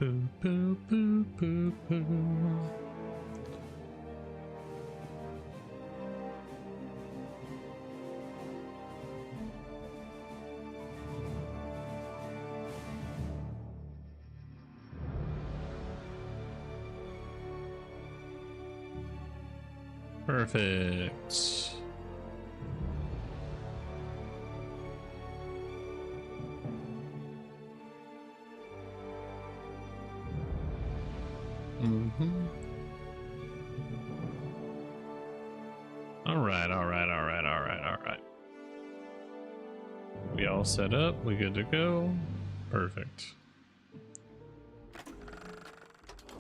Poo, poo, poo, poo, poo. Perfect. All right. We all set up. We good to go. Perfect.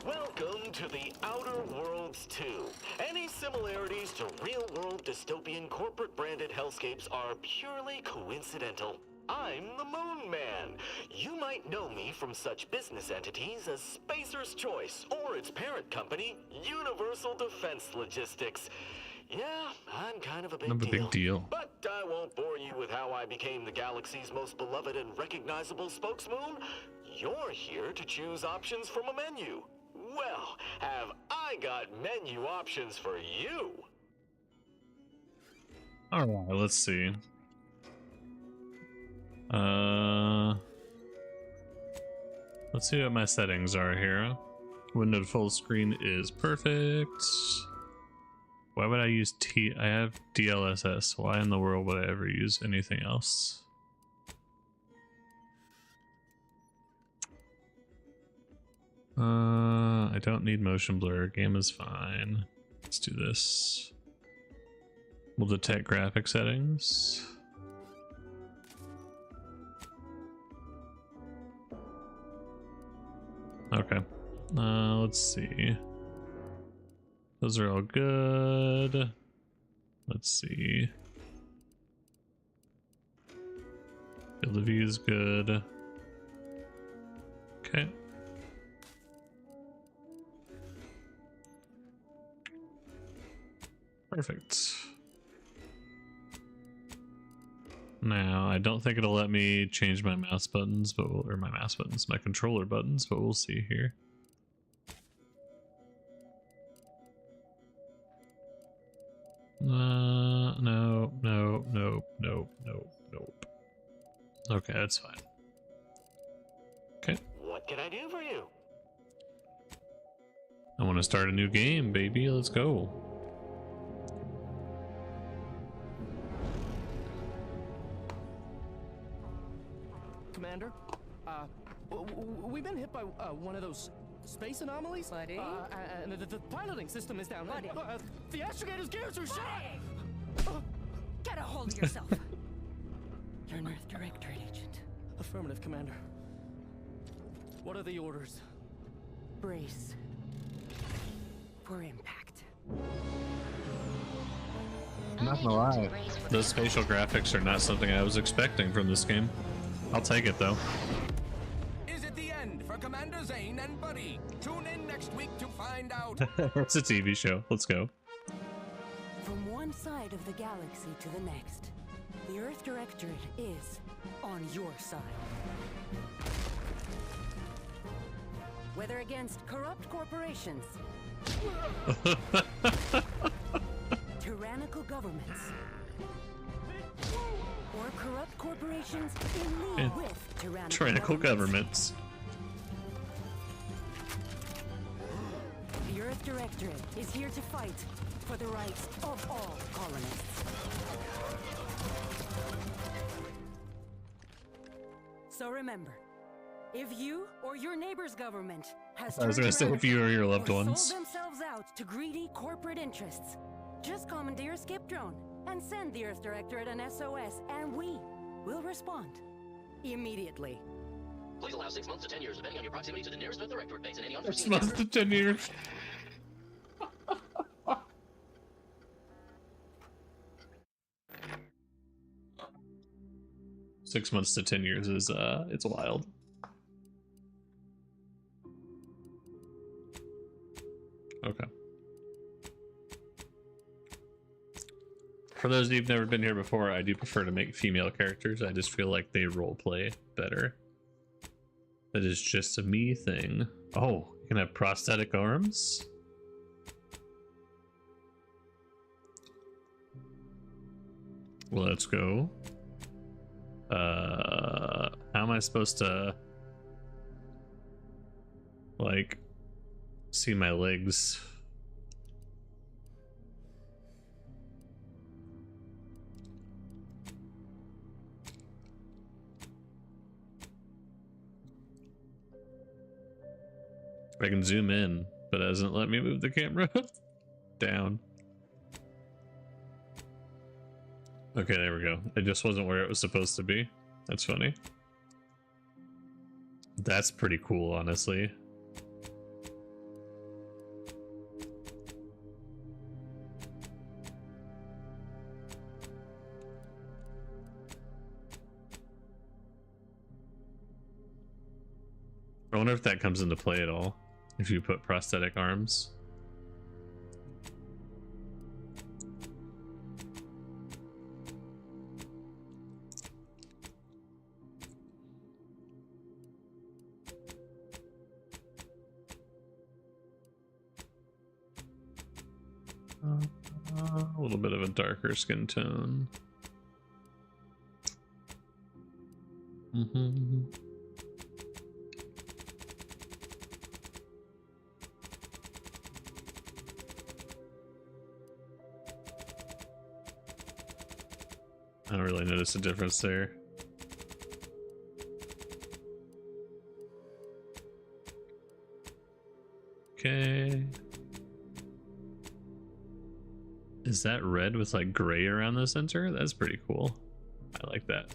Welcome to the Outer Worlds 2. Any similarities to real-world dystopian corporate-branded hellscapes are purely coincidental. I'm the Moon Man. You might know me from such business entities as Spacer's Choice or its parent company, Universal Defense Logistics. Yeah, I'm kind of a big deal. But I won't bore you with how I became the galaxy's most beloved and recognizable spokesmoon. You're here to choose options from a menu. Well, have I got menu options for you? All right, let's see. Let's see what my settings are here. Windowed full screen is perfect. Why would I use I have DLSS. Why in the world would I ever use anything else? I don't need motion blur. Game is fine. Let's do this. We'll detect graphic settings. Okay. Let's see. Those are all good. Let's see. Field of view is good. Okay. Perfect. Now, I don't think it'll let me change my mouse buttons, but or my controller buttons, but we'll see here. Nope. Okay, that's fine. Okay. What can I do for you? I want to start a new game, baby. Let's go. Commander, we've been hit by one of those space anomalies. Buddy? And the piloting system is down. Buddy? The astrogator's gears are shot! Get a hold of yourself. You're an Earth Directorate agent. Affirmative, Commander. What are the orders? Brace for impact. I'm not gonna lie. Those spatial graphics are not something I was expecting from this game. I'll take it though. Is it the end for Commander Zane and Buddy? Tune in next week to find out. It's a TV show. Let's go. From one side of the galaxy to the next, the Earth Directorate is on your side. Whether against corrupt corporations, tyrannical governments, or corrupt corporations in league with tyrannical governments. The Earth Directorate is here to fight for the rights of all colonists. So remember, if you or your neighbor's government has I was gonna say if you or your loved or ones sold themselves out to greedy corporate interests, just commandeer a skip drone and send the Earth Directorate an SOS, and we will respond immediately. Please allow 6 months to 10 years, depending on your proximity to the nearest Earth Directorate base and any 6 unforeseen months to 10 years. 6 months to 10 years is it's wild. Okay. For those of you who've never been here before, I do prefer to make female characters. I just feel like they role play better. That is just a me thing. Oh, you can have prosthetic arms? Let's go. How am I supposed to like see my legs? I can zoom in, but it doesn't let me move the camera down. Okay, there we go. It just wasn't where it was supposed to be. That's funny. That's pretty cool, honestly. I wonder if that comes into play at all, if you put prosthetic arms. A little bit of a darker skin tone. I don't really notice a difference there. Okay. Is that red with like gray around the center? That's pretty cool. I like that.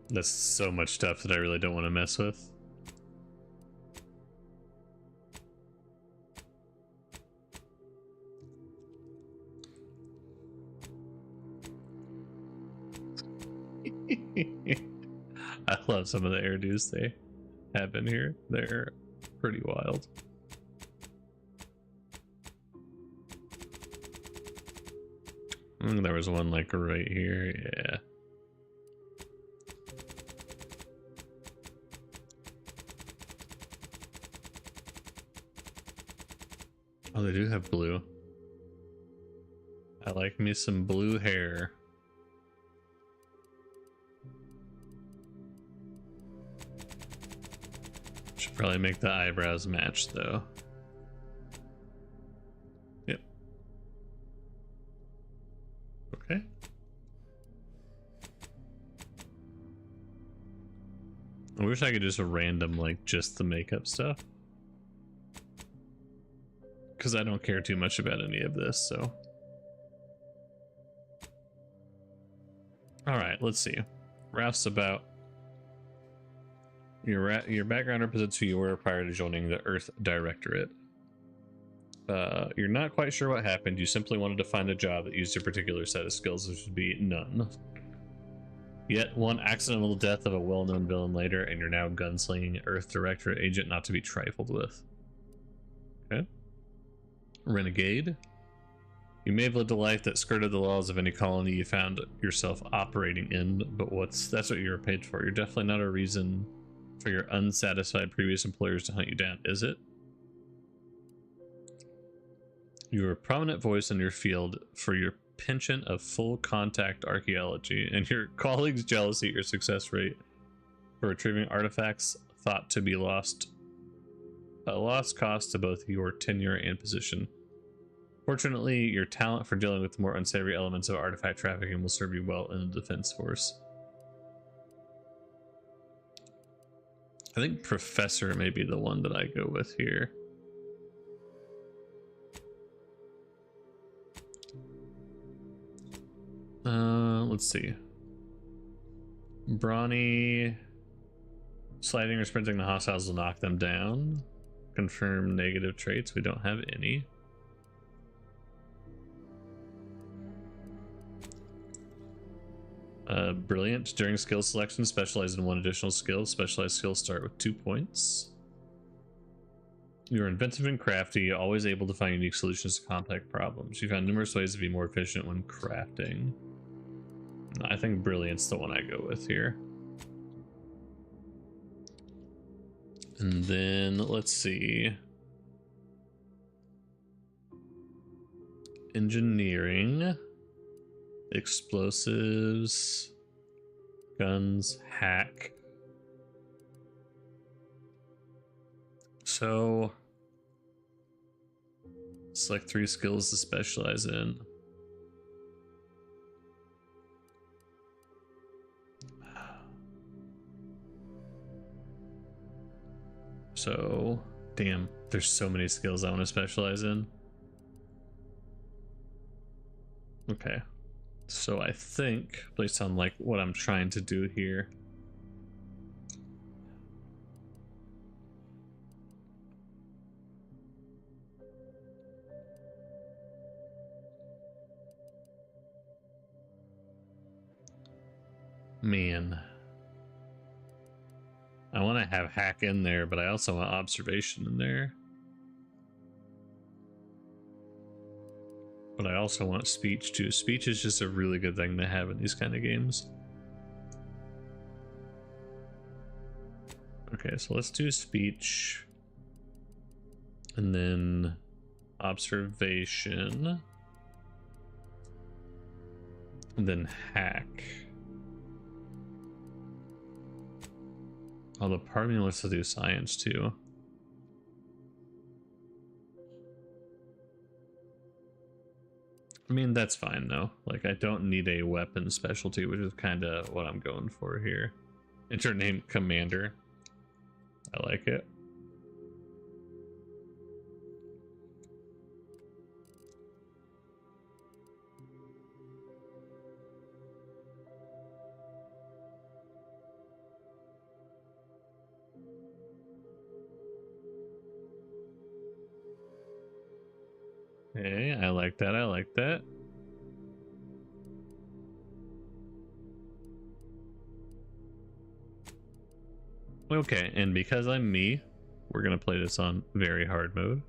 That's so much stuff that I really don't want to mess with. I love some of the hairdos they have in here. They're pretty wild. There was one like right here, yeah. Oh, they do have blue. I like me some blue hair. Should probably make the eyebrows match though. Yep. Okay. I wish I could just random like just the makeup stuff. Because I don't care too much about any of this, so. Alright, let's see. Ralph's about. Your background represents who you were prior to joining the Earth Directorate. You're not quite sure what happened. You simply wanted to find a job that used your particular set of skills, which would be none. Yet one accidental death of a well-known villain later, and you're now a gunslinging Earth Directorate agent not to be trifled with. Okay. Renegade. You may have lived a life that skirted the laws of any colony you found yourself operating in, but that's what you were paid for. You're definitely not a reason for your unsatisfied previous employers to hunt you down, is it? You were a prominent voice in your field for your penchant of full contact archaeology and your colleagues' jealousy at your success rate for retrieving artifacts thought to be lost. A lost cost to both your tenure and position. Fortunately, your talent for dealing with the more unsavory elements of artifact trafficking will serve you well in the defense force. I think Professor may be the one that I go with here. Let's see. Brawny. Sliding or sprinting the hostiles will knock them down. Confirm negative traits. We don't have any. Brilliant. During skill selection, specialize in one additional skill. Specialized skills start with 2 points. You're inventive and crafty, always able to find unique solutions to complex problems. You found numerous ways to be more efficient when crafting. I think brilliant's the one I go with here. And then let's see. Engineering, explosives, guns, hack. So select 3 skills to specialize in. So, damn, there's so many skills I want to specialize in. Okay, so I think, based on like what I'm trying to do here, man, I want to have hack in there, but I also want observation in there. But I also want speech too. Speech is just a really good thing to have in these kind of games. Okay, so let's do speech. And then observation. And then hack. Although part of me wants to do science too. I mean, that's fine though. Like, I don't need a weapon specialty, which is kind of what I'm going for here. Enter name Commander. I like it. Hey, I like that. I like that. Okay, and because I'm me, we're gonna play this on very hard mode.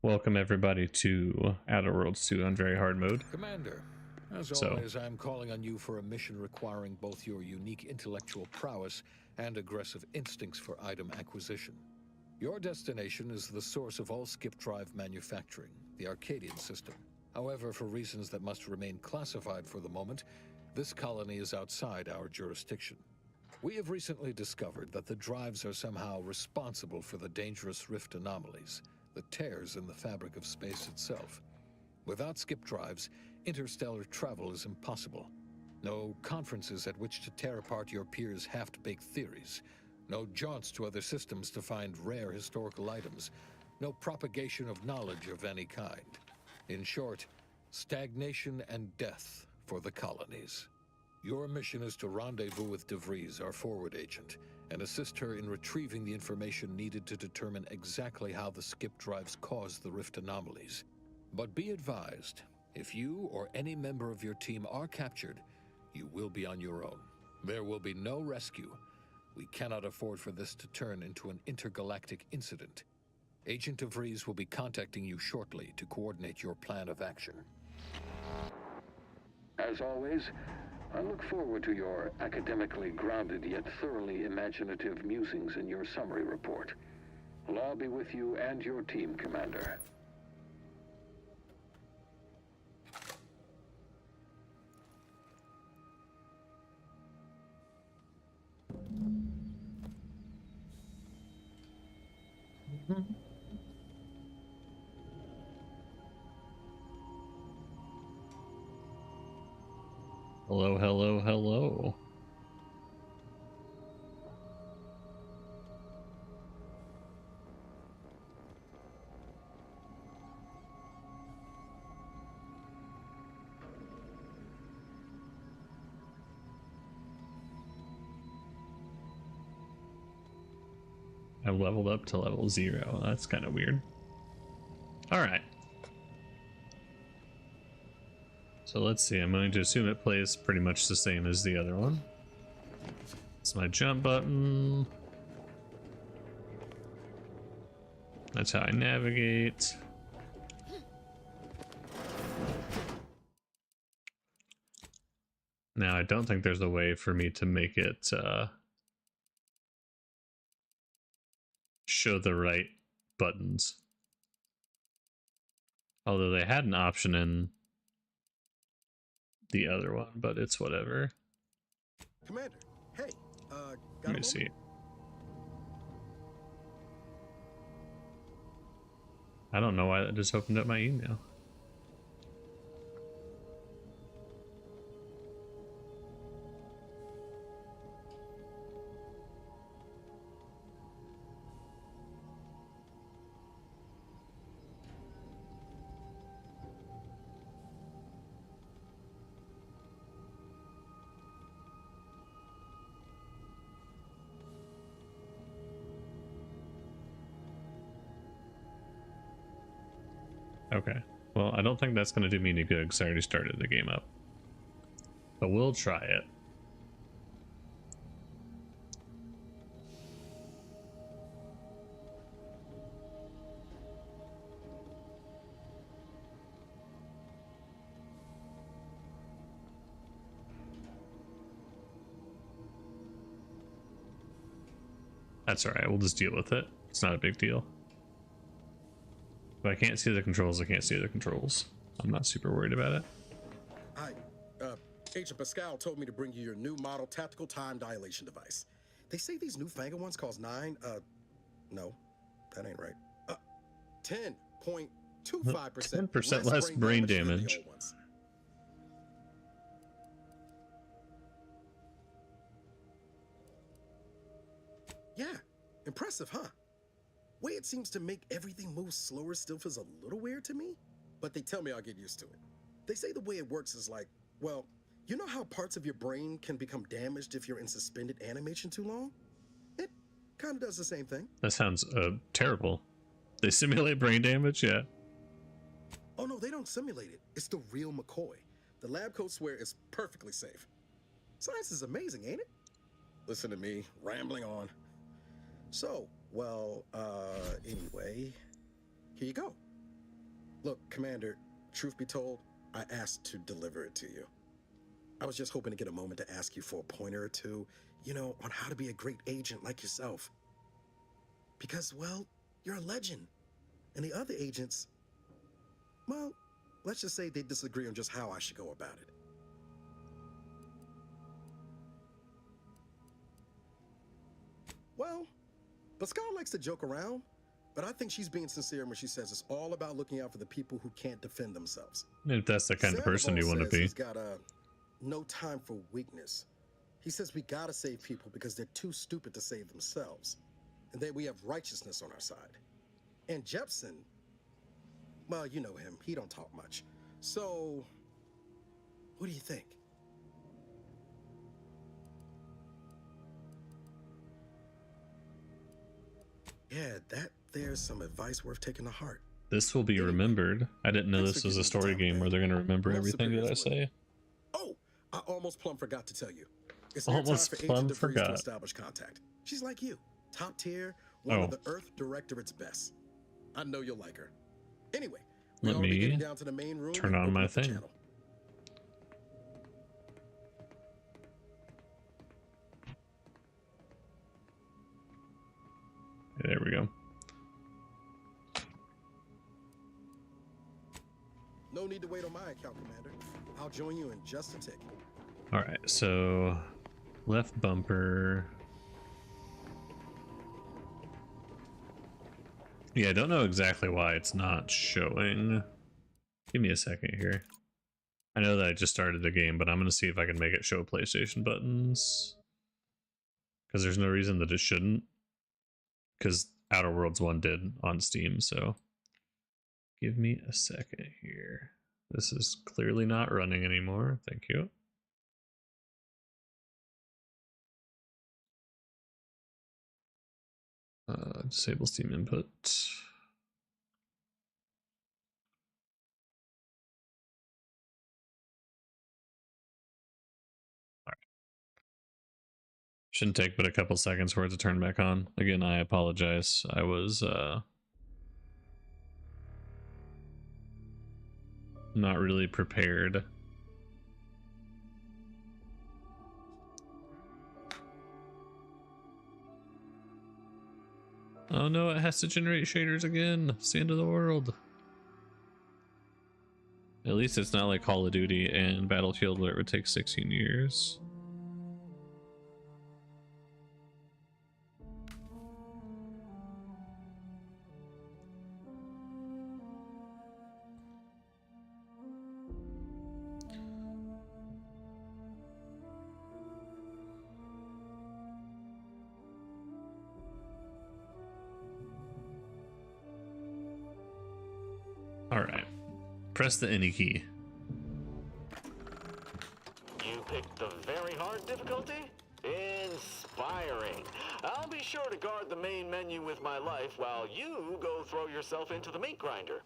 Welcome everybody to Outer Worlds 2 on very hard mode. Commander, as always, I'm calling on you for a mission requiring both your unique intellectual prowess and aggressive instincts for item acquisition. Your destination is the source of all skip drive manufacturing, the Arcadian system. However, for reasons that must remain classified for the moment, this colony is outside our jurisdiction. We have recently discovered that the drives are somehow responsible for the dangerous rift anomalies, the tears in the fabric of space itself. Without skip drives, interstellar travel is impossible. No conferences at which to tear apart your peers' half-baked theories. No jaunts to other systems to find rare historical items. No propagation of knowledge of any kind. In short, stagnation and death for the colonies. Your mission is to rendezvous with DeVries, our forward agent, and assist her in retrieving the information needed to determine exactly how the skip drives cause the rift anomalies. But be advised, if you or any member of your team are captured, you will be on your own. There will be no rescue. We cannot afford for this to turn into an intergalactic incident. Agent DeVries will be contacting you shortly to coordinate your plan of action. As always, I look forward to your academically grounded yet thoroughly imaginative musings in your summary report. Allah be with you and your team, Commander. Hello, hello, hello. I've leveled up to level 0. That's kind of weird. Alright. So let's see, I'm going to assume it plays pretty much the same as the other one. It's my jump button. That's how I navigate. Now, I don't think there's a way for me to make it show the right buttons. Although they had an option in the other one, but it's whatever. Commander, hey, Let me see. I don't know why that just opened up my email. Okay. Well, I don't think that's going to do me any good because I already started the game up. But we'll try it. That's alright, we'll just deal with it. It's not a big deal. If I can't see the controls, I can't see the controls. I'm not super worried about it. Hi, Agent Pascal told me to bring you your new model tactical time dilation device. They say these newfangled ones cost no, that ain't right. 10.25% 10% less brain damage. than the old ones. Yeah, impressive, huh? Way it seems to make everything move slower still feels a little weird to me, but they tell me I'll get used to it. They say the way it works is like, well, you know how parts of your brain can become damaged if you're in suspended animation too long? It kind of does the same thing. That sounds terrible. They simulate brain damage, yeah. Oh no, they don't simulate it. It's the real McCoy. The lab coats swear it's perfectly safe. Science is amazing, ain't it? Listen to me, rambling on. So, well, anyway, here you go. Look, Commander, truth be told, I asked to deliver it to you. I was just hoping to get a moment to ask you for a pointer or two, you know, on how to be a great agent like yourself. Because, well, you're a legend. And the other agents, well, let's just say they disagree on just how I should go about it. Well, Pascal likes to joke around, but I think she's being sincere when she says it's all about looking out for the people who can't defend themselves. If that's the kind of person you want to be. He's got no time for weakness. He says we gotta save people because they're too stupid to save themselves, and that we have righteousness on our side. And Jepson, well, you know him. He don't talk much. So, what do you think? Yeah, there's some advice worth taking to heart. This will be remembered. I didn't know this was a story game where they're going to remember everything that I say. Oh, I almost plumb forgot to tell you. It's Almost time for plumb Agent DeVries forgot. to establish contact. She's like you, top tier, one of the Earth Directorate's best. I know you'll like her. Anyway, let be me getting down to the main room turn on my thing. There we go. No need to wait on my account, Commander. I'll join you in just a tick. All right, so left bumper. Yeah, I don't know exactly why it's not showing. Give me a second here. I know that I just started the game, but I'm going to see if I can make it show PlayStation buttons. Because there's no reason that it shouldn't. Because Outer Worlds 1 did on Steam, so give me a second here. This is clearly not running anymore. Thank you. Disable Steam input. All right. Shouldn't take but a couple seconds for it to turn back on. Again, I apologize. I was not really prepared. Oh no, it has to generate shaders again. It's the end of the world. At least it's not like Call of Duty and Battlefield where it would take 16 years. Alright. Press the any key. You picked the very hard difficulty? Inspiring. I'll be sure to guard the main menu with my life while you go throw yourself into the meat grinder.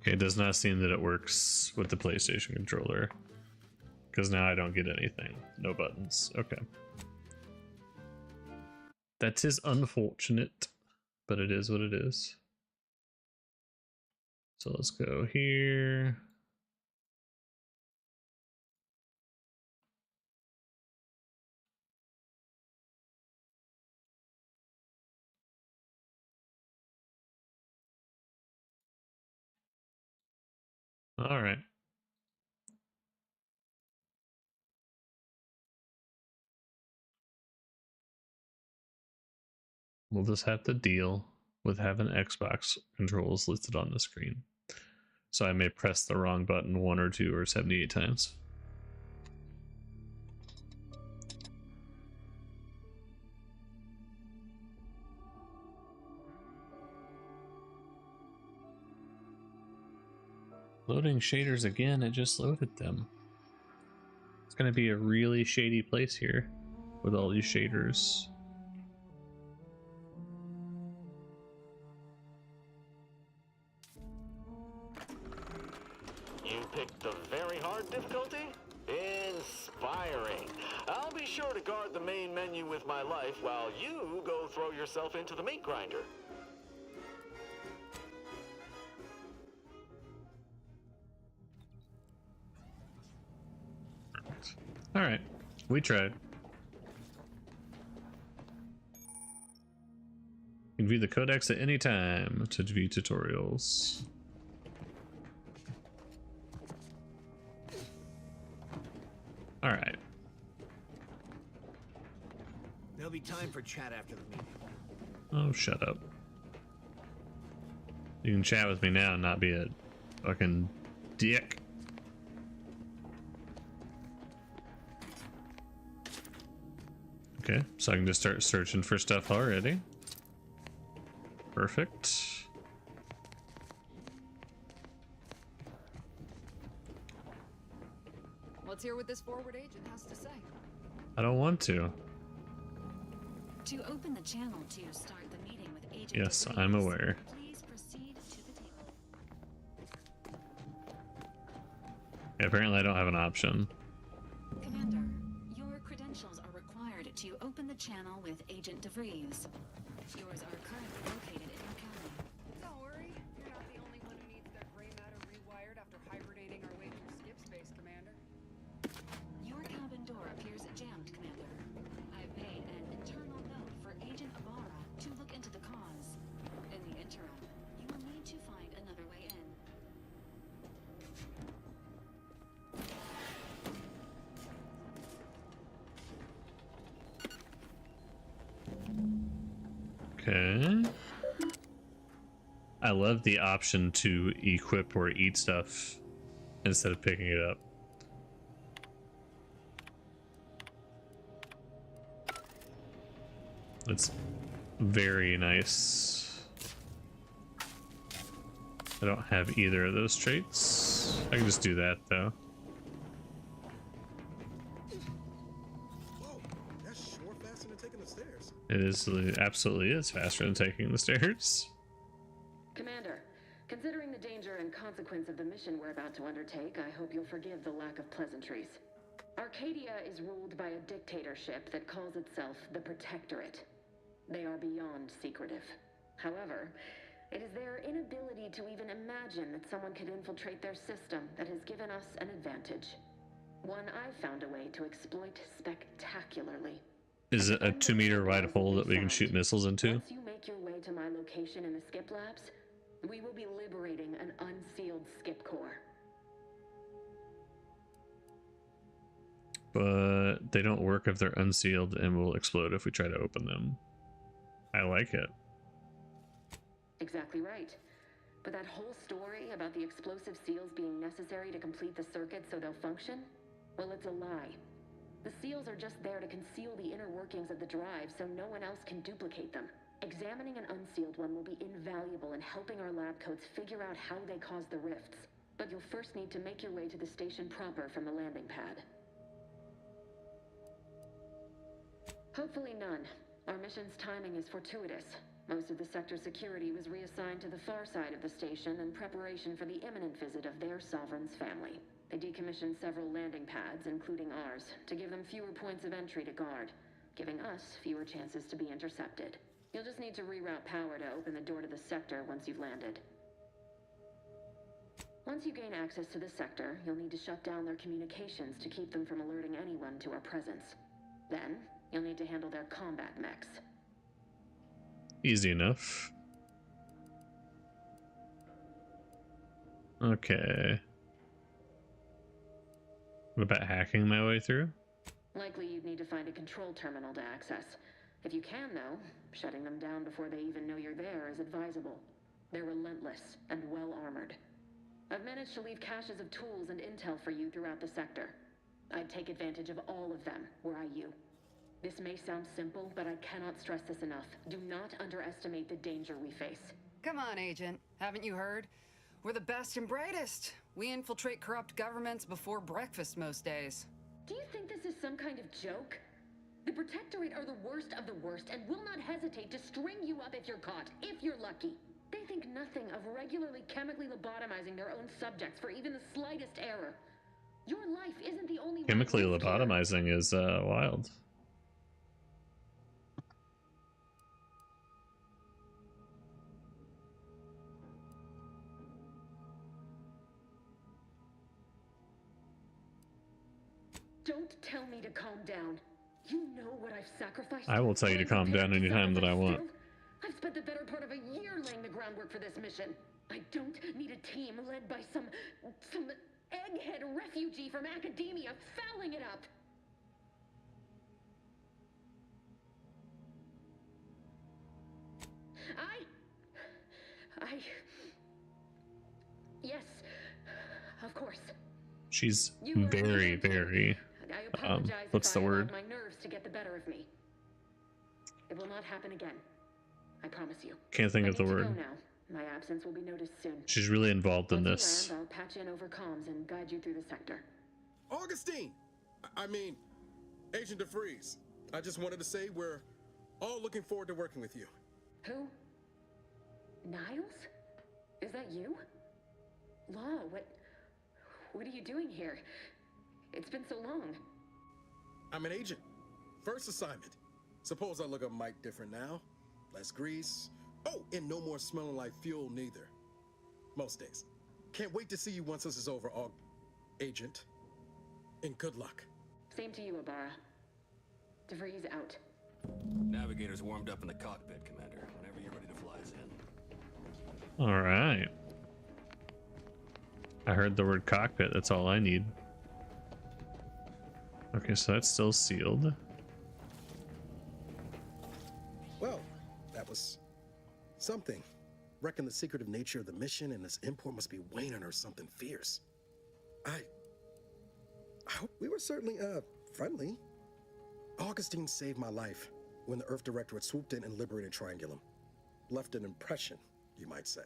Okay, it does not seem that it works with the PlayStation controller. Because now I don't get anything. No buttons. Okay. That is unfortunate, but it is what it is. So let's go here. All right. We'll just have to deal with having Xbox controls listed on the screen. So I may press the wrong button 1 or 2 or 78 times. Loading shaders again, it just loaded them. It's gonna be a really shady place here with all these shaders. You picked the very hard difficulty? Inspiring. I'll be sure to guard the main menu with my life while you go throw yourself into the meat grinder. All right, we tried. You can view the codex at any time to view tutorials. All right. There'll be time for chat after the meeting. Oh, shut up. You can chat with me now and not be a fucking dick. Okay, so I can just start searching for stuff already. Perfect. Let's hear what this forward agent has to say. I don't want to. To open the channel to start the meeting with Agent Yes, DeVries, I'm aware. please proceed to the table. Yeah, apparently I don't have an option. Commander, your credentials are required to open the channel with Agent DeVries. Yours are currently located in your cabin. Don't worry, you're not the only one who needs their gray matter rewired after hibernating our way through skip space, Commander. Your cabin door appears jammed, Commander. I've made an internal note for Agent Ibarra to look into the cause. In the interim, you will need to find another way in. Okay. I love the option to equip or eat stuff instead of picking it up. That's very nice. I don't have either of those traits. I can just do that though. Whoa, that's sure faster than taking the stairs. It is, it absolutely is faster than taking the stairs. Commander, Considering the danger and consequence of the mission we're about to undertake, I hope you'll forgive the lack of pleasantries. Arcadia is ruled by a dictatorship that calls itself the Protectorate. They are beyond secretive. However, it is their inability to even imagine that someone could infiltrate their system that has given us an advantage. One I've found a way to exploit spectacularly. Is it a 2-meter wide hole that we can shoot missiles into? Once you make your way to my location in the skip labs, we will be liberating an unsealed skip core. But they don't work if they're unsealed and will explode if we try to open them. I like it. Exactly right. But that whole story about the explosive seals being necessary to complete the circuit so they'll function? Well, it's a lie. The seals are just there to conceal the inner workings of the drive so no one else can duplicate them. Examining an unsealed one will be invaluable in helping our lab coats figure out how they cause the rifts. But you'll first need to make your way to the station proper from the landing pad. Hopefully none. Our mission's timing is fortuitous. Most of the sector security was reassigned to the far side of the station in preparation for the imminent visit of their sovereign's family. They decommissioned several landing pads, including ours, to give them fewer points of entry to guard, giving us fewer chances to be intercepted. You'll just need to reroute power to open the door to the sector once you've landed. Once you gain access to the sector, you'll need to shut down their communications to keep them from alerting anyone to our presence. Then, you'll need to handle their combat mechs. Easy enough. Okay. What about hacking my way through? Likely you'd need to find a control terminal to access. If you can, though, shutting them down before they even know you're there is advisable. They're relentless and well-armored. I've managed to leave caches of tools and intel for you throughout the sector. I'd take advantage of all of them, were I you. This may sound simple, but I cannot stress this enough. Do not underestimate the danger we face. Come on, Agent. Haven't you heard? We're the best and brightest. We infiltrate corrupt governments before breakfast most days. Do you think this is some kind of joke? The Protectorate are the worst of the worst and will not hesitate to string you up if you're caught, if you're lucky. They think nothing of regularly chemically lobotomizing their own subjects for even the slightest error. Your life isn't the only Chemically lobotomizing is wild. Don't tell me to calm down. You know what I've sacrificed. I will tell you to calm down anytime that I want. I've spent the better part of a year laying the groundwork for this mission. I don't need a team led by some egghead refugee from academia fouling it up. Yes, of course. She's very, very, what's the word? My nerves to get the better of me. It will not happen again. I promise you. Can't think of the word. My absence will be noticed soon. She's really involved in this. I'll patch in over comms and guide you through the sector. Augustine! I mean, Agent DeFreeze. I just wanted to say we're all looking forward to working with you. Who? Niles? Is that you? Law, what are you doing here? It's been so long. I'm an agent. First assignment. Suppose I look a mite different now. Less grease. Oh, and no more smelling like fuel neither. Most days. Can't wait to see you once this is over, Agent. And good luck. Same to you, Ibarra. DeFreeze out. Navigator's warmed up in the cockpit, Commander. Whenever you're ready to fly us in. All right. I heard the word cockpit. That's all I need. Okay, so that's still sealed. Well, that was something. Reckon the secretive nature of the mission and this import must be weighing on her something fierce. I hope we were certainly, friendly. Augustine saved my life when the Earth Directorate swooped in and liberated Triangulum. Left an impression, you might say.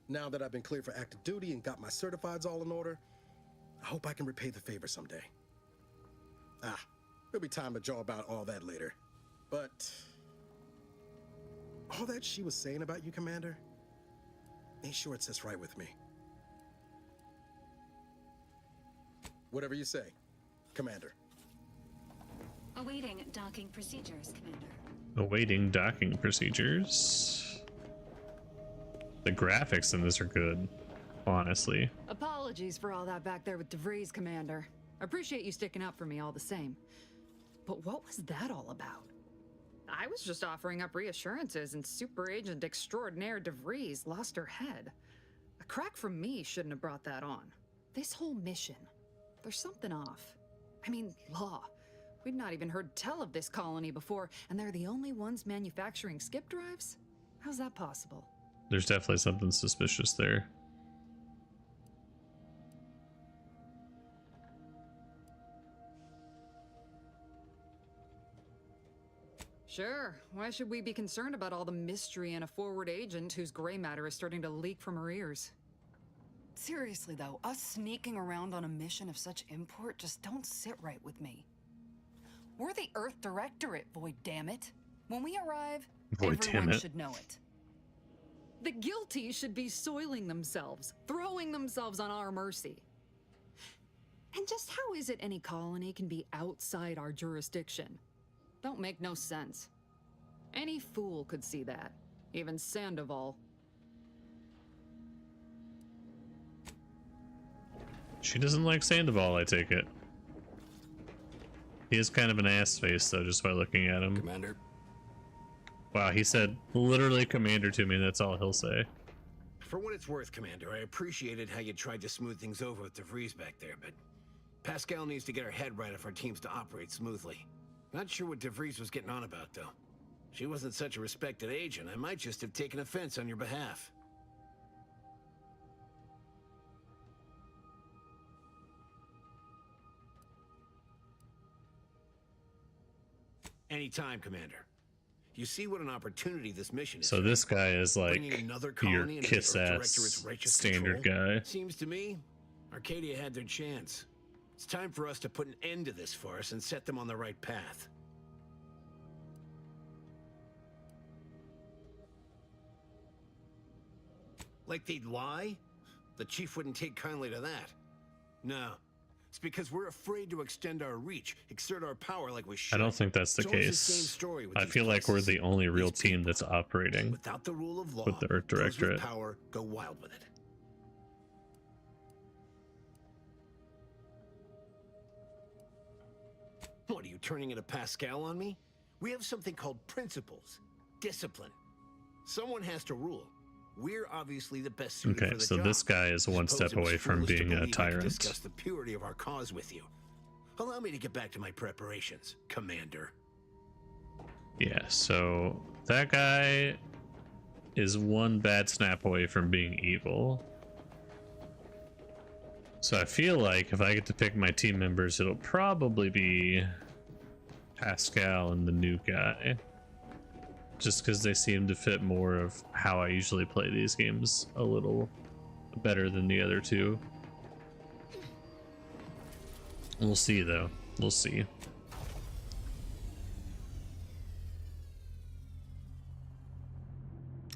Now that I've been cleared for active duty and got my certifieds all in order, I hope I can repay the favor someday. There'll be time to jaw about all that later. But all that she was saying about you, Commander, ain't sure it sits right with me. Whatever you say, Commander. Awaiting docking procedures, Commander. Awaiting docking procedures. The graphics in this are good, honestly. Apologies for all that back there with DeVries, Commander. I appreciate you sticking up for me all the same. But what was that all about? I was just offering up reassurances and Super Agent Extraordinaire DeVries lost her head. A crack from me shouldn't have brought that on. This whole mission, there's something off. I mean, law. We'd not even heard tell of this colony before, and they're the only ones manufacturing skip drives? How's that possible? There's definitely something suspicious there. Sure. Why should we be concerned about all the mystery in a forward agent whose gray matter is starting to leak from her ears? Seriously though, us sneaking around on a mission of such import just don't sit right with me. We're the Earth Directorate, Void dammit. When we arrive, everyone should know it. The guilty should be soiling themselves, throwing themselves on our mercy. And just how is it any colony can be outside our jurisdiction? Don't make no sense. Any fool could see that, even Sandoval. She doesn't like Sandoval, I take it. He is kind of an ass face, though, just by looking at him. Commander? Wow, he said literally Commander to me, and that's all he'll say. For what it's worth, Commander, I appreciated how you tried to smooth things over with DeVries back there, but Pascal needs to get her head right if our team's to operate smoothly. Not sure what DeVries was getting on about, though. She wasn't such a respected agent. I might just have taken offense on your behalf. Anytime, Commander. You see what an opportunity this mission is. So this guy is like your into kiss-ass standard guy. Seems to me, Arcadia had their chance. It's time for us to put an end to this farce and set them on the right path. Like they'd lie? The Chief wouldn't take kindly to that. No. It's because we're afraid to extend our reach, exert our power like we should. I don't think that's the case. I feel like we're the only real team that's operating without the rule of law, with the Earth Directorate. Those with power go wild with it. What, are you turning into Pascal on me? We have something called principles, discipline. Someone has to rule. We're obviously the best suited for the so job. this guy is one step away from being a tyrant. Discuss the purity of our cause with you. Allow me to get back to my preparations, Commander. Yeah, so that guy is one bad snap away from being evil. So I feel like if I get to pick my team members, it'll probably be Pascal and the new guy. Just because they seem to fit more of how I usually play these games a little better than the other two. We'll see, though. We'll see.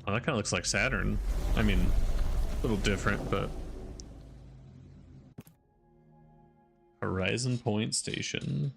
Oh, that kind of looks like Saturn. I mean, a little different, but... Horizon Point Station.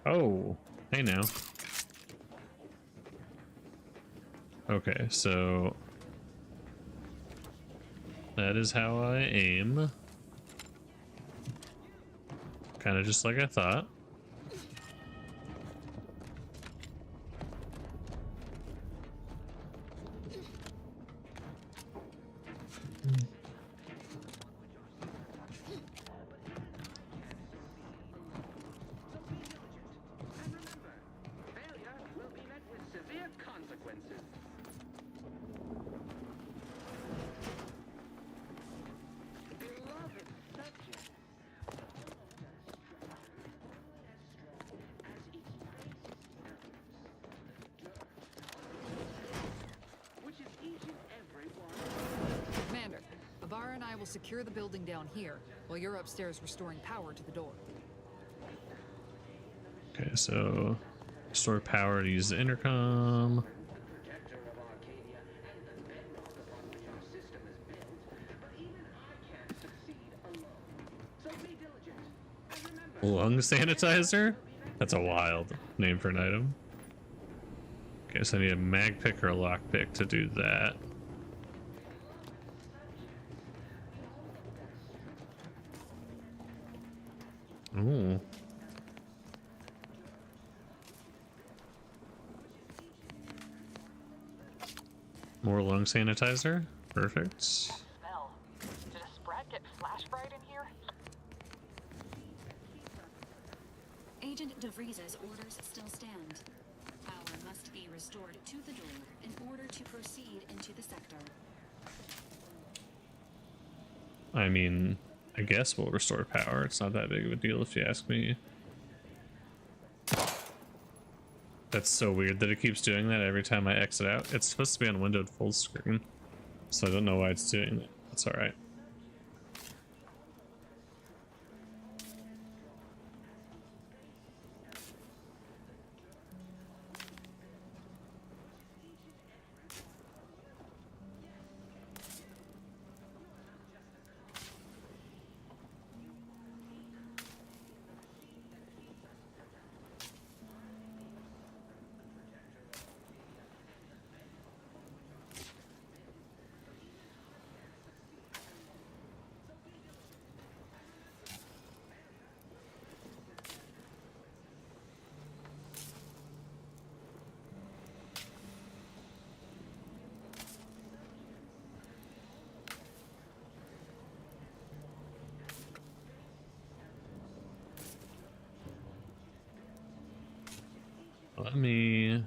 Oh, hey now. Okay, so that is how I aim. Kind of just like I thought. consequences. Beloved subjects, which is each and every one. Commander, Avara and I will secure the building down here, while you're upstairs restoring power to the door. Okay, so restore power to use the intercom. Lung sanitizer? That's a wild name for an item. Okay, so I need a mag pick or a lock pick to do that. Ooh. More lung sanitizer. Perfect. Smell. Did a Sprat get flash fried in here? Agent DeVries's orders still stand. Power must be restored to the door in order to proceed into the sector. I mean, I guess we'll restore power. It's not that big of a deal if you ask me. That's so weird that it keeps doing that every time I exit out. It's supposed to be on windowed full screen, so I don't know why it's doing that. That's alright. Let me...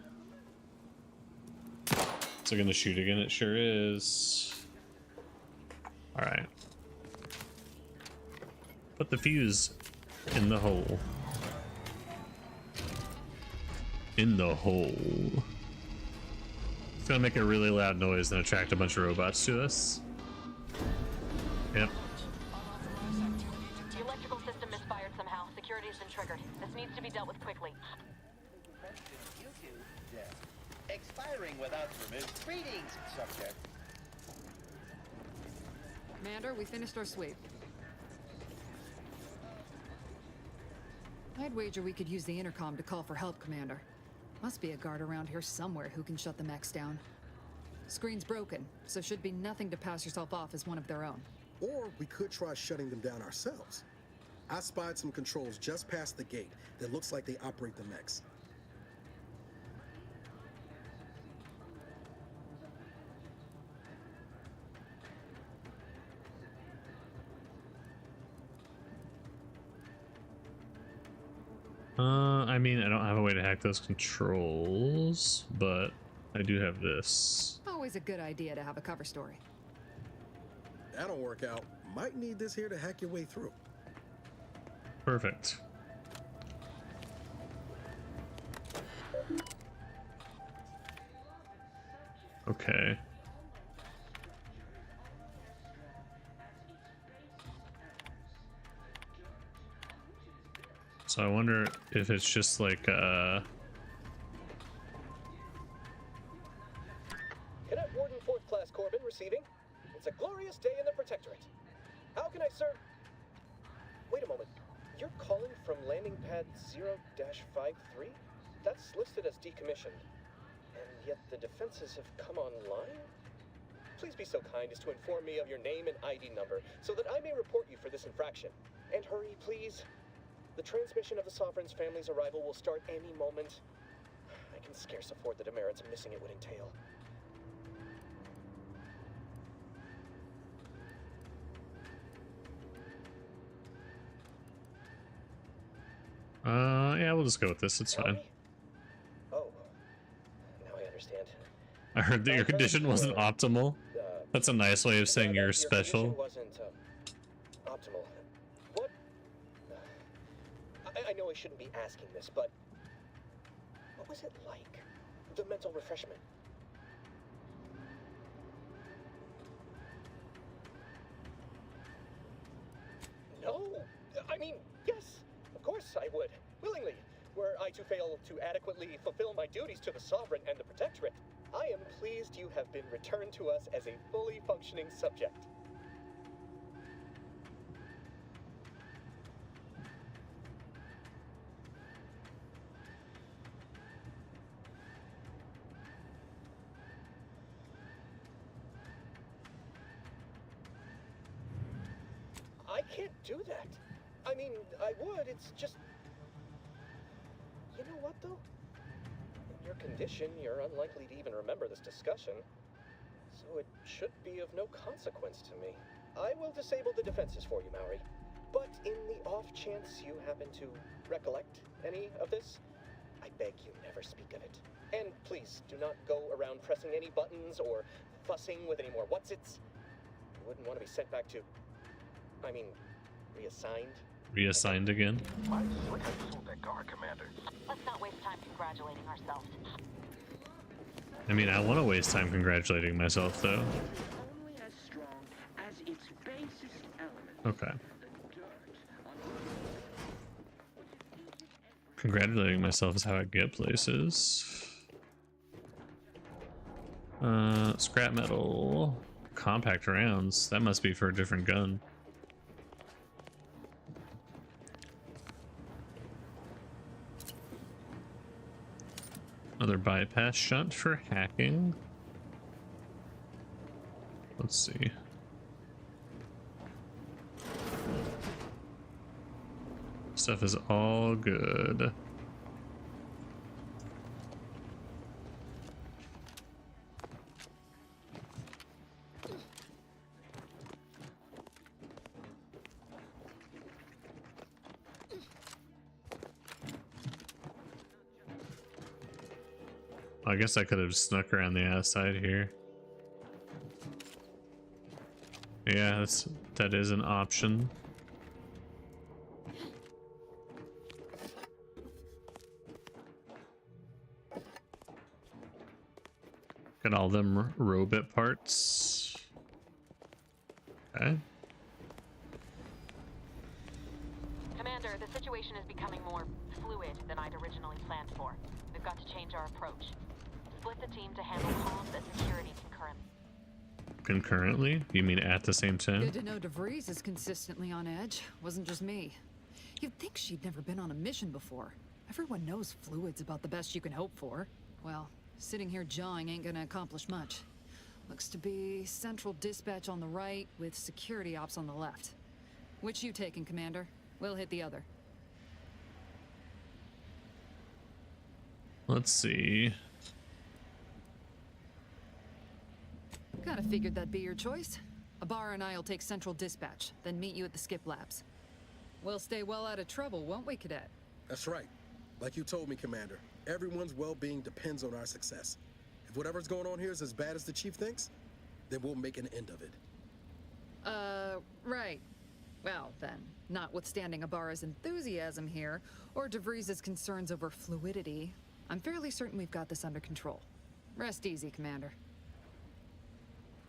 Is it gonna shoot again? It sure is. Alright. Put the fuse in the hole. In the hole. It's gonna make a really loud noise and attract a bunch of robots to us. Yep. The electrical system misfired somehow. Security has been triggered. This needs to be dealt with quickly. Expiring without permission. Greetings, subject. Commander, we finished our sweep. I'd wager we could use the intercom to call for help, Commander. Must be a guard around here somewhere who can shut the mechs down. Screen's broken, so should be nothing to pass yourself off as one of their own. Or we could try shutting them down ourselves. I spied some controls just past the gate that looks like they operate the mechs. I mean, I don't have a way to hack those controls, but I do have this. Always a good idea to have a cover story. That'll work out. Might need this here to hack your way through. Perfect. Okay. So I wonder if it's just like Cadet Warden 4th Class Corbin receiving. It's a glorious day in the Protectorate. How can I serve? Wait a moment. You're calling from landing pad 0-53? That's listed as decommissioned. And yet the defenses have come online? Please be so kind as to inform me of your name and ID number so that I may report you for this infraction. And hurry, please. The transmission of the Sovereign's family's arrival will start any moment. I can scarce afford the demerits missing it would entail. Yeah, we'll just go with this. It's fine. Oh, now I understand. I heard that your condition wasn't optimal. That's a nice way of saying you're special. Wasn't optimal. What? I know I shouldn't be asking this, but what was it like? The mental refreshment. No, I mean, yes, of course I would, willingly. Were I to fail to adequately fulfill my duties to the Sovereign and the Protectorate, I am pleased you have been returned to us as a fully functioning subject. I can't do that. I mean, I would, it's just... You know what, though? In your condition, you're unlikely to even remember this discussion. So it should be of no consequence to me. I will disable the defenses for you, Maori. But in the off chance you happen to recollect any of this, I beg you never speak of it. And please, do not go around pressing any buttons or fussing with any more whatsits. You wouldn't want to be sent back to... I mean, reassigned? Reassigned again? Let's not waste time congratulating ourselves. I mean, I want to waste time congratulating myself, though. Only as strong as its basest element. Okay. Congratulating myself is how I get places. Scrap metal. Compact rounds. That must be for a different gun. Another bypass shunt for hacking. Let's see. Stuff is all good. I guess I could have snuck around the outside here. Yeah, that is an option. Got all them robot parts. Okay. Commander, the situation is becoming more fluid than I'd originally planned for. We've got to change our approach. Split the team to handle comms and security concurrently. Concurrently? You mean at the same time? Good to know DeVries is consistently on edge. Wasn't just me. You'd think she'd never been on a mission before. Everyone knows fluid's about the best you can hope for. Well, sitting here jawing ain't gonna accomplish much. Looks to be central dispatch on the right with security ops on the left. Which you taking, Commander? We'll hit the other. Let's see. Kinda figured that'd be your choice. Ibarra and I'll take central dispatch, then meet you at the skip labs. We'll stay well out of trouble, won't we, Cadet? That's right. Like you told me, Commander, everyone's well-being depends on our success. If whatever's going on here is as bad as the Chief thinks, then we'll make an end of it. Right. Well, then, notwithstanding Ibarra's enthusiasm here, or DeVries' concerns over fluidity, I'm fairly certain we've got this under control. Rest easy, Commander.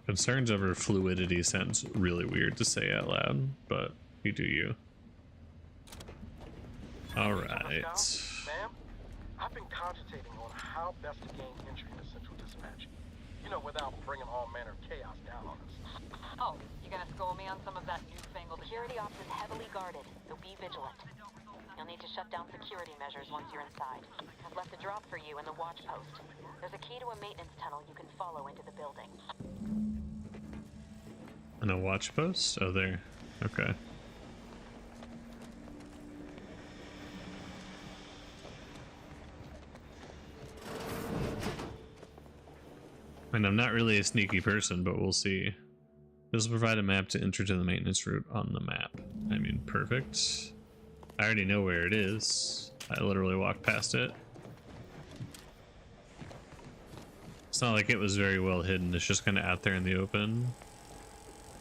Concerns over fluidity sounds really weird to say out loud, but you do you. Alright. Ma'am, I've been cogitating on how best to gain entry into Central Dispatch. You know, without bringing all manner of chaos down on us. Oh, you gonna school me on some of that newfangled security ops is heavily guarded, so be vigilant. You'll need to shut down security measures once you're inside. I've left a drop for you in the watch post. There's a key to a maintenance tunnel you can follow into the building. And a watch post? Oh, there. Okay. And I'm not really a sneaky person, but we'll see. This will provide a map to enter to the maintenance route on the map. I mean, perfect. I already know where it is. I literally walked past it. It's not like it was very well hidden. It's just kind of out there in the open.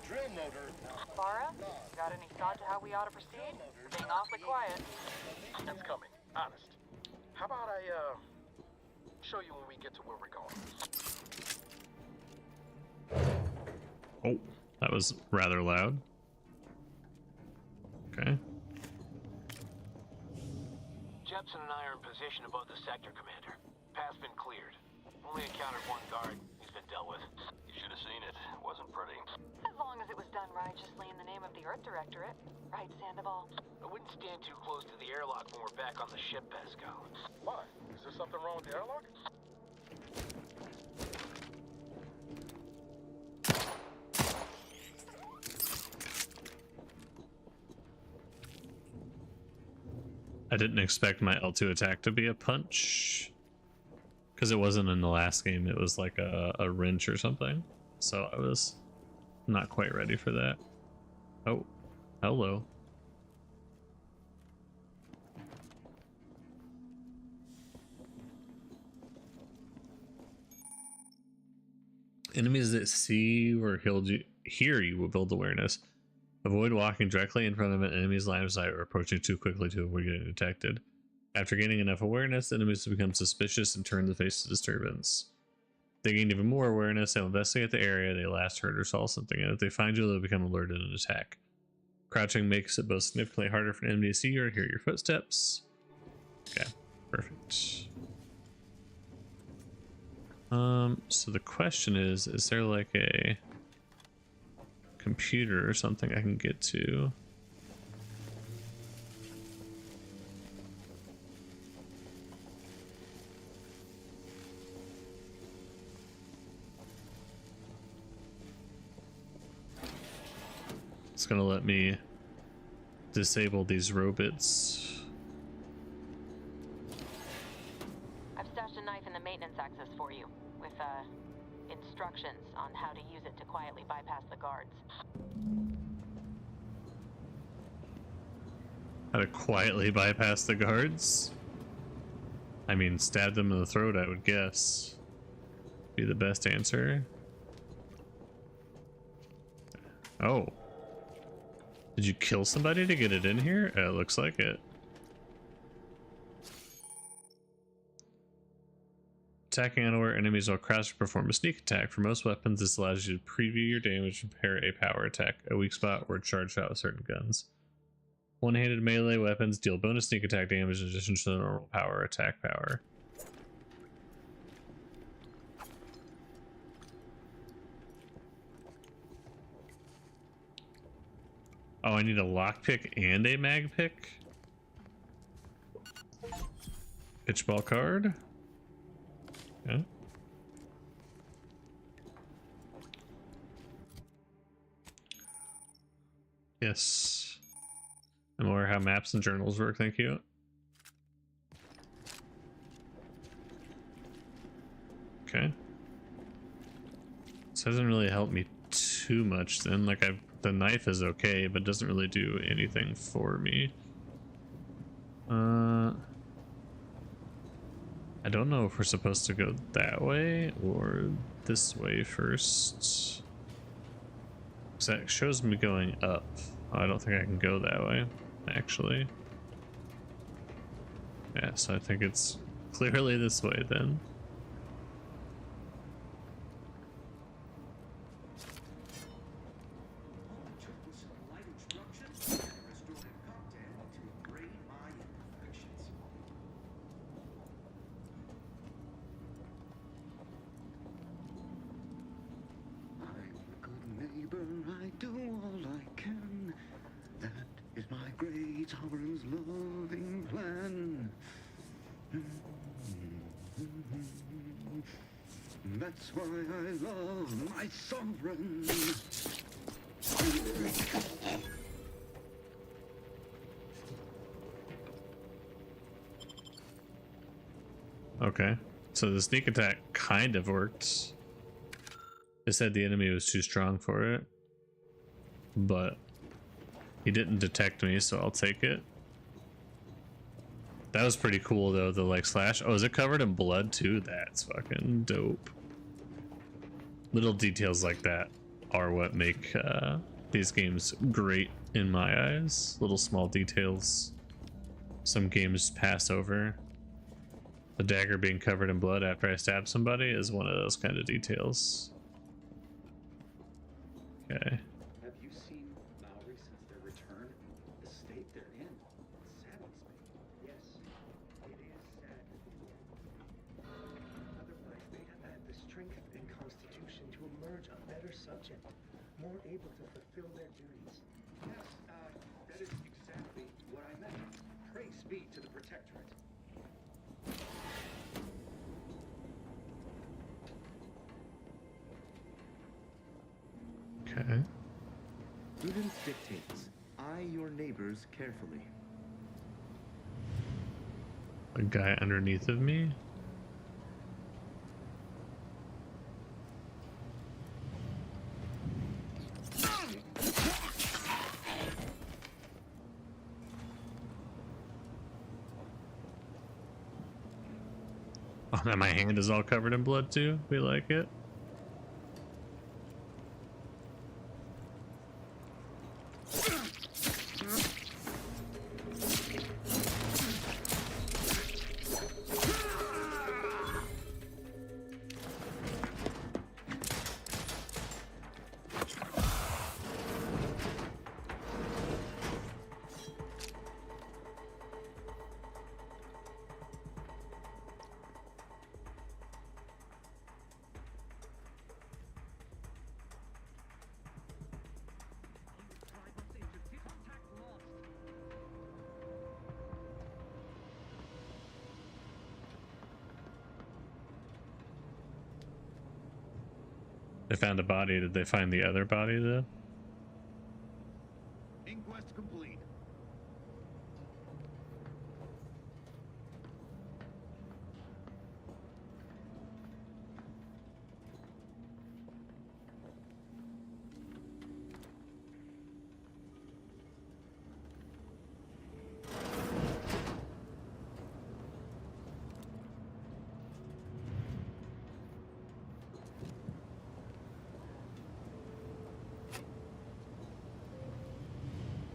Drill motor. Bara, got any thought to how we ought to proceed? We're being awfully quiet. That's coming. Honest. How about I show you when we get to where we're going? Oh, that was rather loud. Okay. Jepson and I are in position above the sector, Commander. Path's been cleared. Only encountered one guard. He's been dealt with. You should have seen it. It wasn't pretty. As long as it was done righteously in the name of the Earth Directorate. Right, Sandoval? I wouldn't stand too close to the airlock when we're back on the ship, Pascal. Why? Is there something wrong with the airlock? I didn't expect my L2 attack to be a punch. Because it wasn't in the last game, it was like a wrench or something. So I was not quite ready for that. Oh, hello. Enemies that see or hear you will build awareness. Avoid walking directly in front of an enemy's line of sight or approaching too quickly to avoid getting detected. After gaining enough awareness, enemies will become suspicious and turn to face the disturbance. If they gain even more awareness, they'll investigate the area they last heard or saw something, and if they find you, they'll become alerted and attack. Crouching makes it both significantly harder for an enemy to see or hear your footsteps. Okay, perfect. So the question is there like a computer or something I can get to? It's gonna let me disable these robots. I've stashed a knife in the maintenance access for you, with instructions on how to use it to quietly bypass the guards. How to quietly bypass the guards? I mean, stab them in the throat, I would guess. Be the best answer. Oh. Did you kill somebody to get it in here? It looks like it. Attacking unaware enemies while crouched, perform a sneak attack. For most weapons, this allows you to preview your damage and pair a power attack, a weak spot, or charge shot with certain guns. One-handed melee weapons deal bonus sneak attack damage in addition to the normal power attack power. Oh, I need a lockpick and a mag pick? Pitchball card? Yeah. Yes. I'm aware how maps and journals work, thank you. Okay. This hasn't really helped me too much then. Like, the knife is okay, but doesn't really do anything for me. I don't know if we're supposed to go that way or this way first. Because that shows me going up. Oh, I don't think I can go that way, actually. Yeah, so I think it's clearly this way then. That's why I love my sovereign. Okay, so the sneak attack kind of worked. It said the enemy was too strong for it, but he didn't detect me, so I'll take it. That was pretty cool though, the like slash. Oh, is it covered in blood too? That's fucking dope. Little details like that are what make these games great in my eyes. Little small details some games pass over. The dagger being covered in blood after I stab somebody is one of those kind of details. Okay. Have you seen Maori since their return? The state they're in saddens me. Yes, it is sad. Otherwise, they'd have had the strength and constitution to emerge a better subject, more able to fulfill their duties. Yes, that is exactly what I meant. Praise be to the Protectorate. Okay. Prudence dictates, eye your neighbors carefully. A guy underneath of me? Oh, now my hand is all covered in blood too. We like it. They found a body. Did they find the other body though? Inquest complete.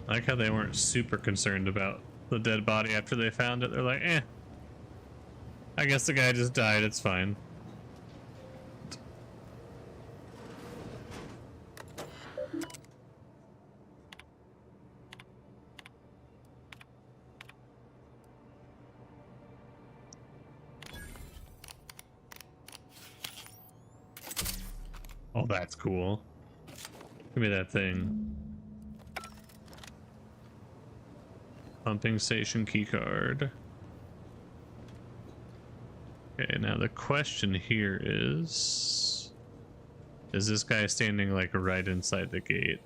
I like how they weren't super concerned about the dead body after they found it. They're like, eh, I guess the guy just died, it's fine. Oh, that's cool. Give me that thing. Pumping station keycard. Okay, now the question here is this guy standing like right inside the gate?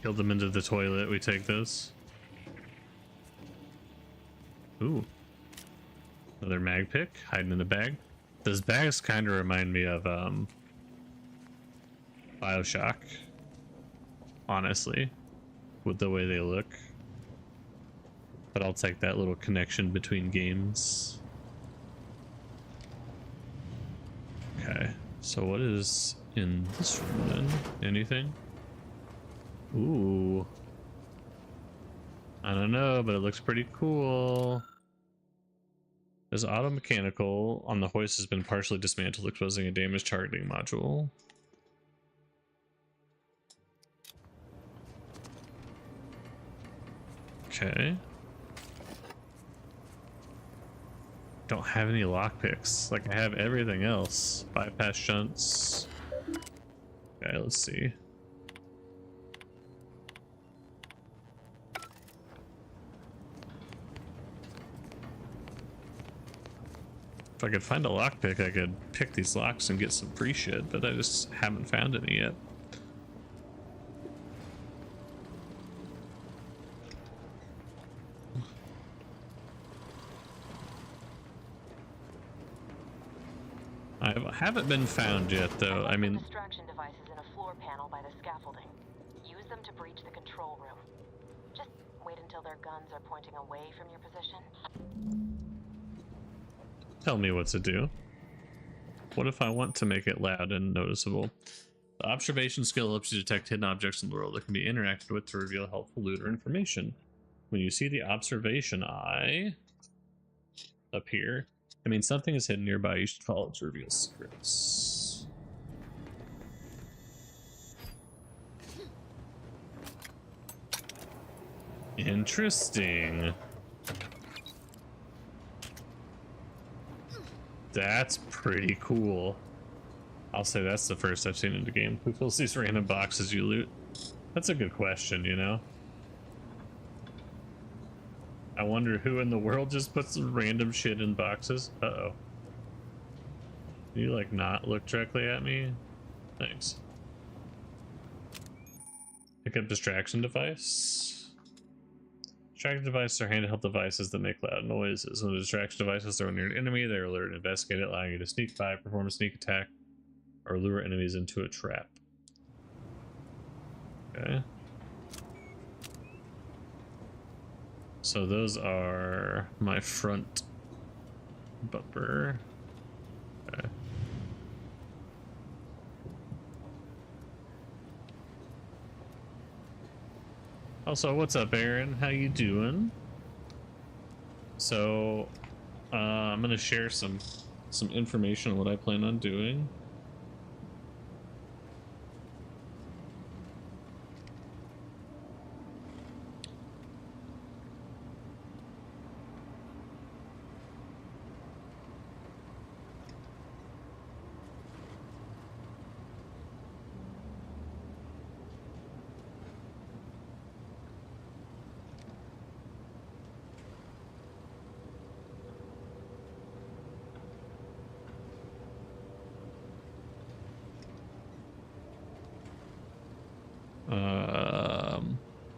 Killed them into the toilet. We take this. Ooh. Another mag pick hiding in the bag. Those bags kind of remind me of BioShock. Honestly. With the way they look. But I'll take that little connection between games. Okay. So what is in this room then? Anything? Ooh. I don't know, but it looks pretty cool. This auto mechanical on the hoist has been partially dismantled, exposing a damaged targeting module. Okay. Don't have any lockpicks. Like, I have everything else. Bypass shunts. Okay, let's see. If I could find a lockpick, I could pick these locks and get some free shit, but I just haven't found any yet. haven't been found yet, though. I mean, Distraction devices in a floor panel by the scaffolding. Use them to breach the control room. Just wait until their guns are pointing away from your position. tell me what to do. What if I want to make it loud and noticeable? The observation skill helps you detect hidden objects in the world that can be interacted with to reveal helpful loot or information. When you see the observation eye up here, it means something is hidden nearby. You should follow it to reveal secrets. Interesting. That's pretty cool. I'll say that's the first I've seen in the game. Who fills these random boxes you loot? That's a good question, you know? I wonder who in the world just puts some random shit in boxes. Uh-oh. Can you, like, not look directly at me? Thanks. Pick up distraction device. Distraction devices are handheld devices that make loud noises. When the distraction device is thrown near an enemy, they are alert and investigate it, allowing you to sneak by, perform a sneak attack, or lure enemies into a trap. Okay. So those are my front bumper. Okay. Also, what's up, Aaron? How you doing? So, I'm gonna share some information on what I plan on doing.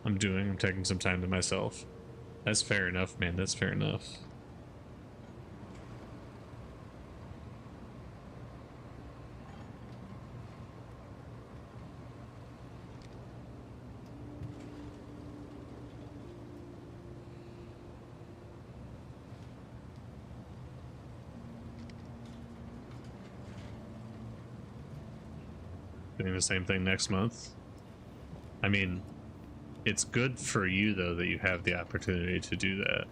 I'm taking some time to myself. That's fair enough, man. That's fair enough. Doing the same thing next month. I mean, it's good for you, though, that you have the opportunity to do that.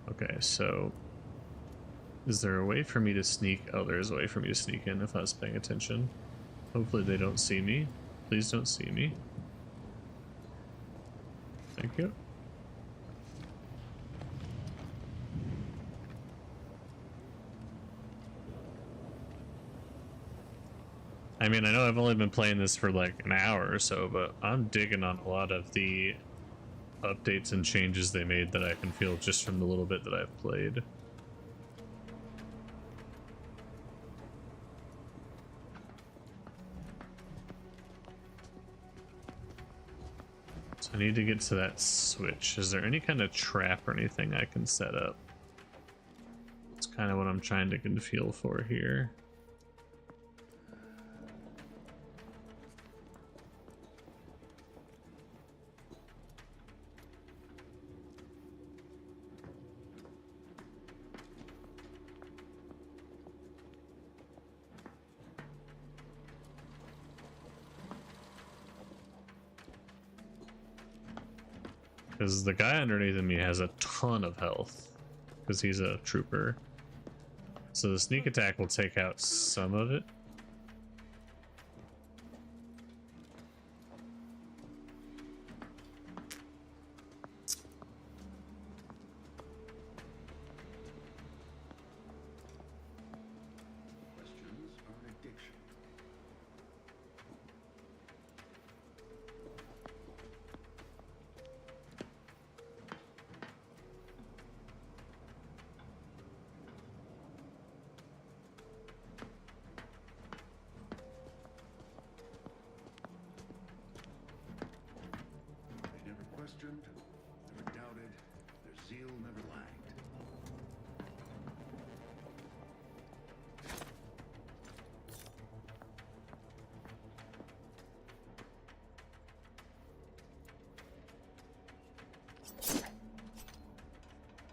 Okay, so is there a way for me to sneak? Oh, there is a way for me to sneak in if I was paying attention. Hopefully they don't see me. Please don't see me. Thank you. I mean, I know I've only been playing this for like an hour or so, but I'm digging on a lot of the updates and changes they made that I can feel just from the little bit that I've played. So I need to get to that switch. Is there any kind of trap or anything I can set up? That's kind of what I'm trying to get a feel for here. Because the guy underneath me has a ton of health, because he's a trooper. So the sneak attack will take out some of it. Questions are an addiction.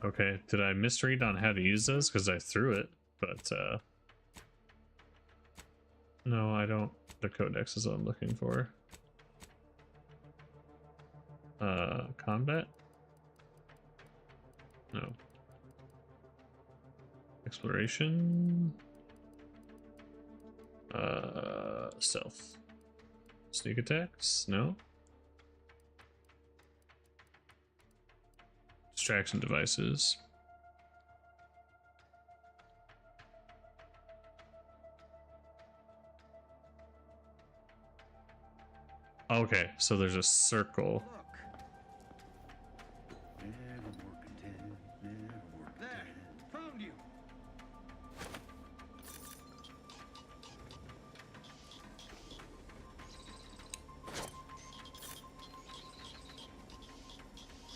Okay, did I misread on how to use this? Because I threw it, but no, I don't. The codex is what I'm looking for. Combat? No. Exploration? Stealth. Sneak attacks? No. Distraction devices. Okay, so there's a circle. Found you.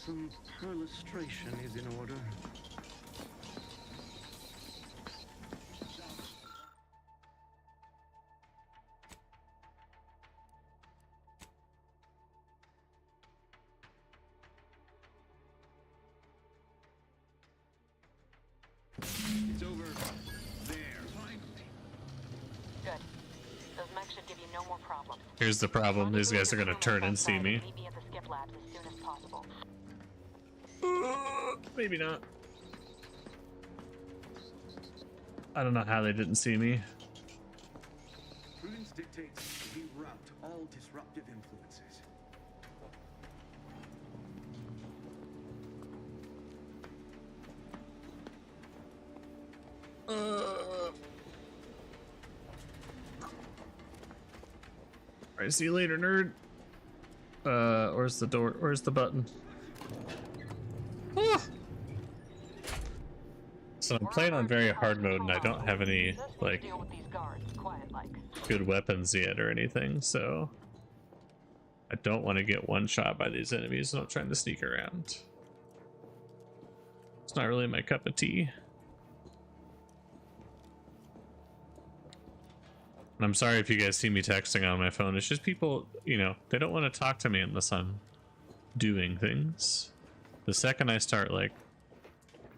Some perlustration is in order. It's over there. Good. Those mechs should give you no more problems. Here's the problem. These guys are gonna turn and see me. Meet me at the skip labs as soon as possible. Maybe not. I don't know how they didn't see me. Prudence dictates we rout all disruptive influences. Alright, see you later, nerd. Where's the door? Where's the button? Ah! So I'm playing on very hard mode and I don't have any, like, good weapons yet or anything, so I don't want to get one shot by these enemies, so I'm trying to sneak around. It's not really my cup of tea. And I'm sorry if you guys see me texting on my phone. It's just people, you know, they don't want to talk to me unless I'm doing things. The second I start, like,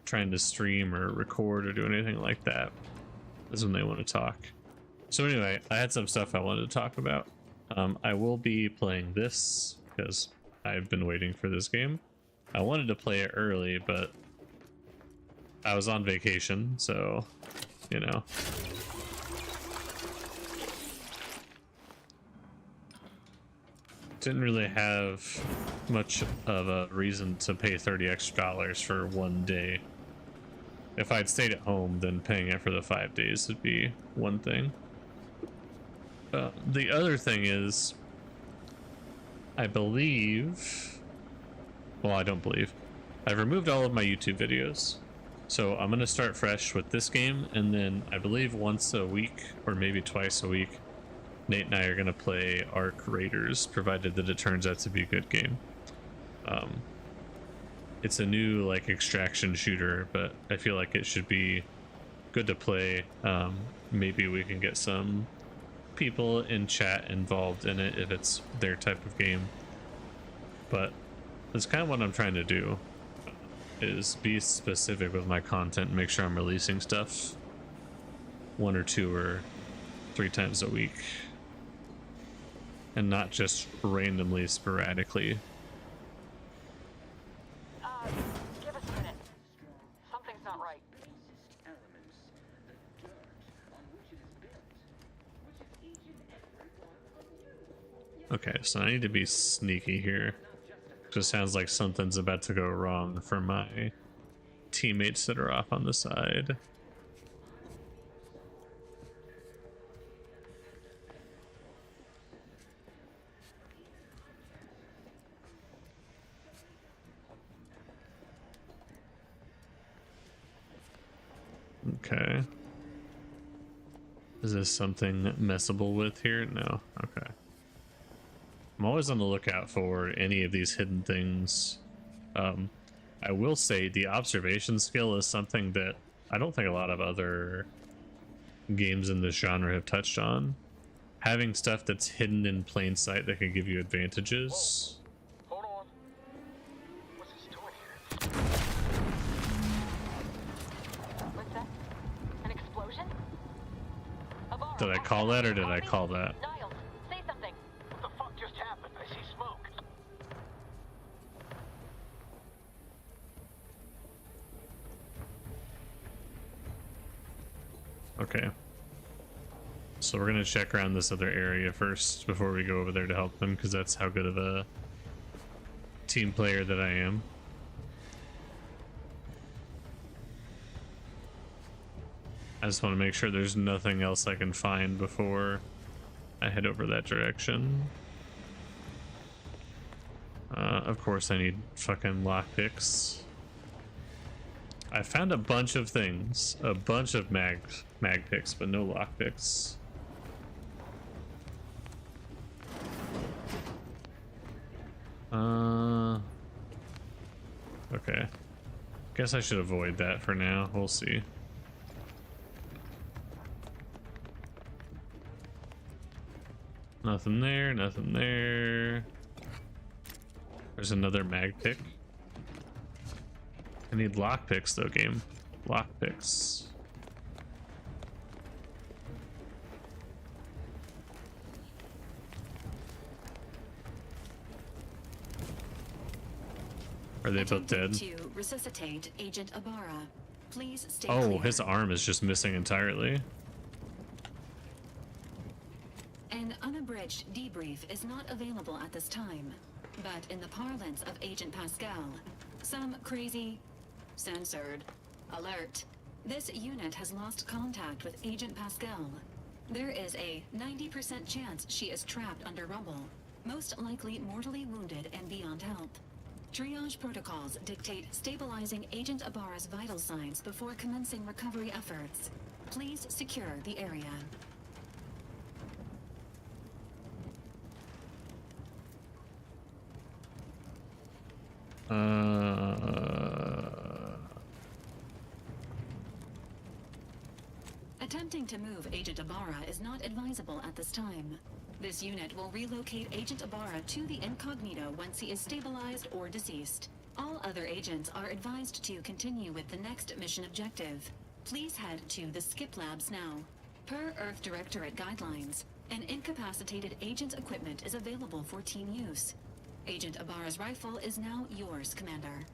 trying to stream or record or do anything like that is when they want to talk. So anyway, I had some stuff I wanted to talk about. I will be playing this because I've been waiting for this game. I wanted to play it early, but I was on vacation, so, you know. Didn't really have much of a reason to pay $30 extra for one day. If I'd stayed at home, then paying it for the 5 days would be one thing. The other thing is, I believe, well, I don't believe, I've removed all of my YouTube videos. So I'm gonna start fresh with this game, and then I believe once a week, or maybe twice a week, Nate and I are gonna play Ark Raiders, provided that it turns out to be a good game. It's a new, like, extraction shooter, but I feel like it should be good to play. Maybe we can get some people in chat involved in it if it's their type of game. But that's kind of what I'm trying to do, is be specific with my content and make sure I'm releasing stuff 1 or 2 or 3 times a week. And not just randomly, sporadically. Give us a minute. Something's not right. Okay, so I need to be sneaky here. Just sounds like something's about to go wrong for my teammates that are off on the side. Okay. Is this something messable with here? No. Okay. I'm always on the lookout for any of these hidden things. I will say the observation skill is something that I don't think a lot of other games in this genre have touched on. Having stuff that's hidden in plain sight that can give you advantages. Hold on. What's this doing here? Did I call that or did I call that? Niles, say something. What the fuck just happened? I see smoke. Okay. So we're gonna check around this other area first before we go over there to help them, because that's how good of a team player that I am. I just want to make sure there's nothing else I can find before I head over that direction. Of course I need fucking lockpicks. I found a bunch of things, a bunch of mag picks, but no lockpicks. Okay. Guess I should avoid that for now. We'll see. Nothing there, nothing there. There's another mag pick. I need lockpicks though, game. Lockpicks. Are they both dead? To resuscitate Agent Ibarra. Please stay Oh, clear. his arm is just missing entirely. An unabridged debrief is not available at this time, but in the parlance of Agent Pascal, some crazy, censored, alert. This unit has lost contact with Agent Pascal. There is a 90% chance she is trapped under rubble, most likely mortally wounded and beyond help. Triage protocols dictate stabilizing Agent Ibarra's vital signs before commencing recovery efforts. Please secure the area. Attempting to move Agent Ibarra is not advisable at this time. This unit will relocate Agent Ibarra to the Incognito once he is stabilized or deceased. All other agents are advised to continue with the next mission objective. Please head to the Skip Labs now. Per Earth Directorate guidelines, an incapacitated agent's equipment is available for team use. Agent Ibarra's rifle is now yours, Commander.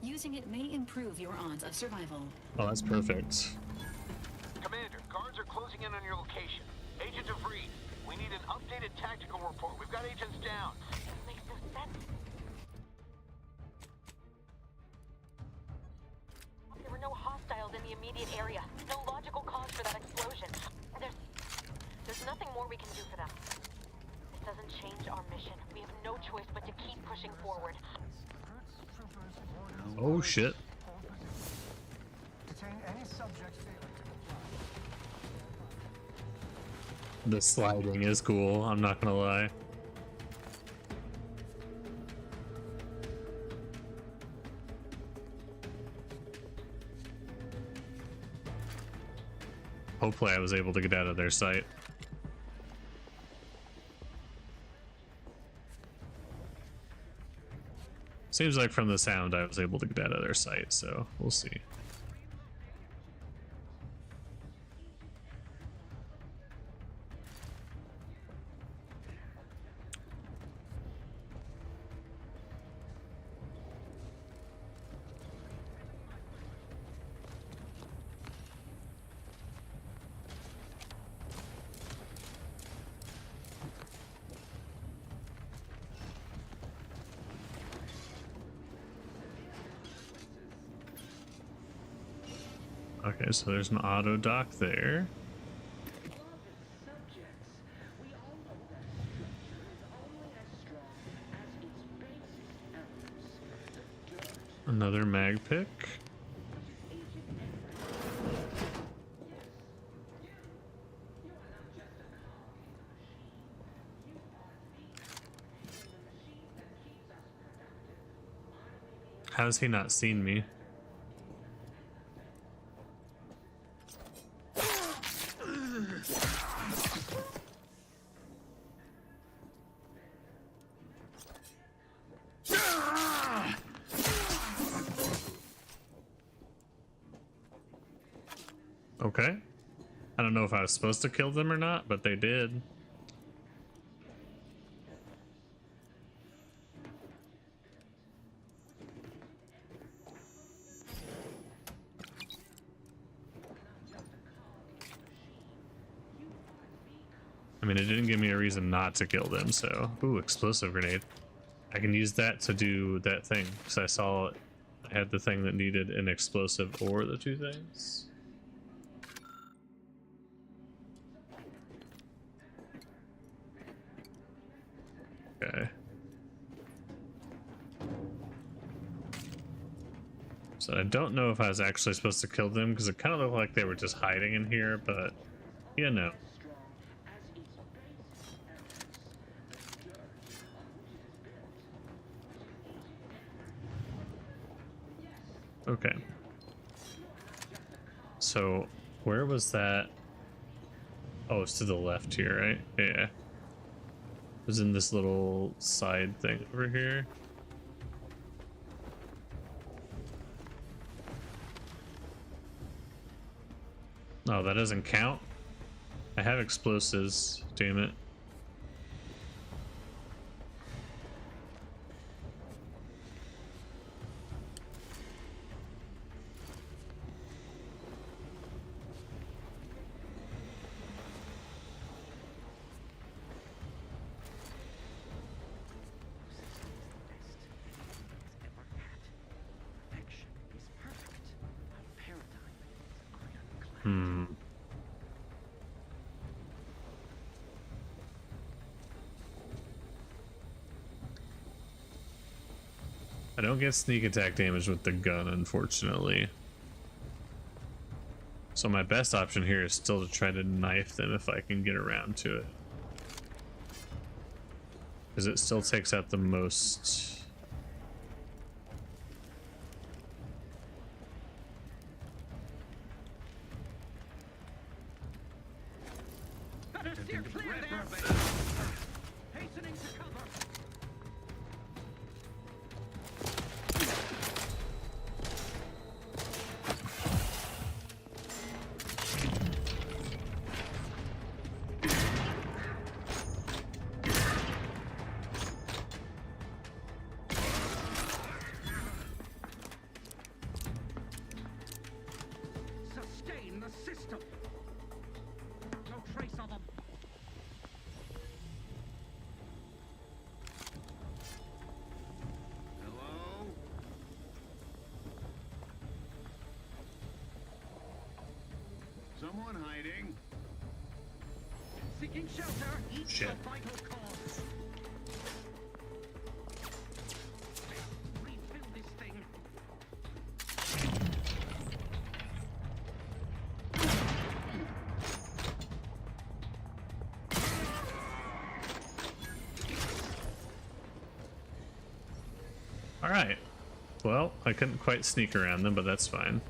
Using it may improve your odds of survival. Oh, that's perfect. Commander, guards are closing in on your location. Agent DeVries, we need an updated tactical report. We've got agents down. This makes no sense. There were no hostiles in the immediate area. No logical cause for that explosion. There's nothing more we can do for them. This doesn't change our mission. We have no choice but to keep pushing forward. Oh shit. Detain any subjects failing to comply. The sliding is cool, I'm not gonna lie. Hopefully I was able to get out of their sight. Seems like from the sound I was able to get out of their sight, so we'll see. Okay, so there's an auto dock there. Another mag pick. How's he not seen me? Okay. I don't know if I was supposed to kill them or not, but they did. I mean, it didn't give me a reason not to kill them, so... Ooh, explosive grenade. I can use that to do that thing, because I saw I had the thing that needed an explosive or the two things. Okay. So I don't know if I was actually supposed to kill them, because it kind of looked like they were just hiding in here, but, you know. Okay. So, where was that? Oh, it's to the left here, right? Yeah. It was in this little side thing over here. Oh, that doesn't count? I have explosives, damn it. I don't get sneak attack damage with the gun, unfortunately. So my best option here is still to try to knife them if I can get around to it. Because it still takes out the most... Someone hiding. Seeking shelter. Shit. Vital cause. Refill this thing. All right. Well, I couldn't quite sneak around them, but that's fine.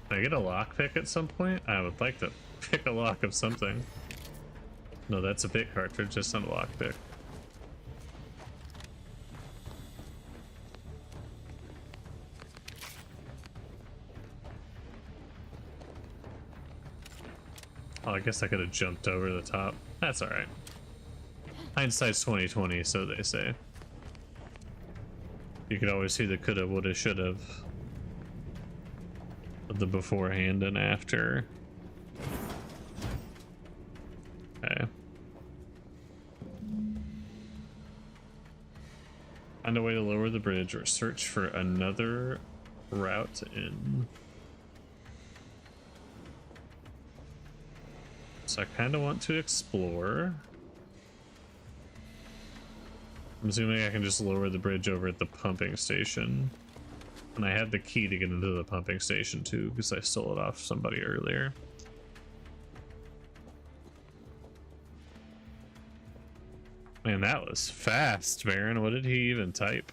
Can I get a lockpick at some point? I would like to pick a lock of something. No, that's a bit cartridge, just not a lockpick. Oh, I guess I could have jumped over the top. That's alright. Hindsight's 20/20, so they say. You could always see the coulda, woulda, shoulda of the beforehand and after. Okay. Find a way to lower the bridge or search for another route in. So I kind of want to explore. I'm assuming I can just lower the bridge over at the pumping station. And I had the key to get into the pumping station too, because I stole it off somebody earlier. Man, that was fast, Baron. What did he even type?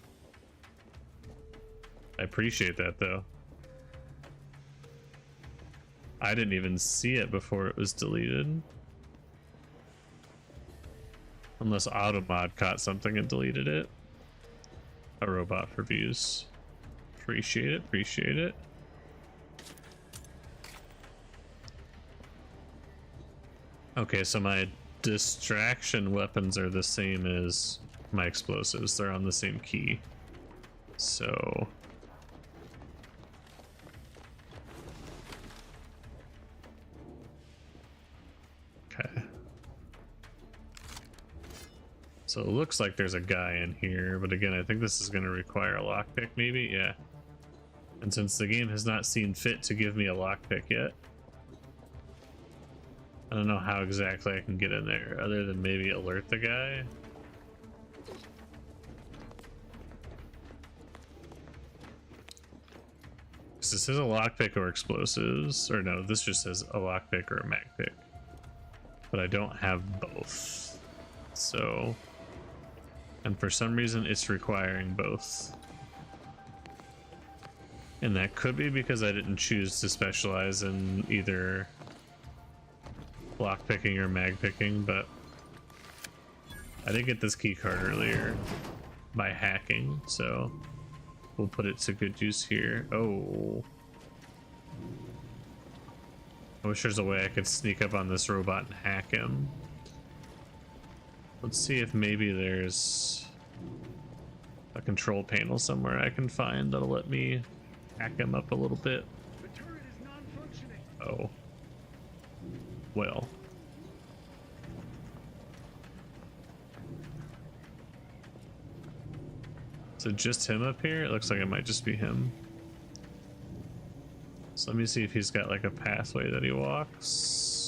I appreciate that though. I didn't even see it before it was deleted. Unless Automod caught something and deleted it. A robot for views. Appreciate it, appreciate it. Okay, so my distraction weapons are the same as my explosives. They're on the same key. So... okay. So it looks like there's a guy in here, but again, I think this is going to require a lockpick maybe? Yeah. And since the game has not seen fit to give me a lockpick yet, I don't know how exactly I can get in there, other than maybe alert the guy. This says a lockpick or explosives, or no, this just says a lockpick or a mag pick. But I don't have both. So, and for some reason it's requiring both. And that could be because I didn't choose to specialize in either lockpicking or mag picking, but I did get this key card earlier by hacking, so we'll put it to good use here. Oh, I wish there's a way I could sneak up on this robot and hack him. Let's see if maybe there's a control panel somewhere I can find that'll let me hack him up a little bit. Oh. Well. Is it just him up here? It looks like it might just be him. So let me see if he's got like a pathway that he walks.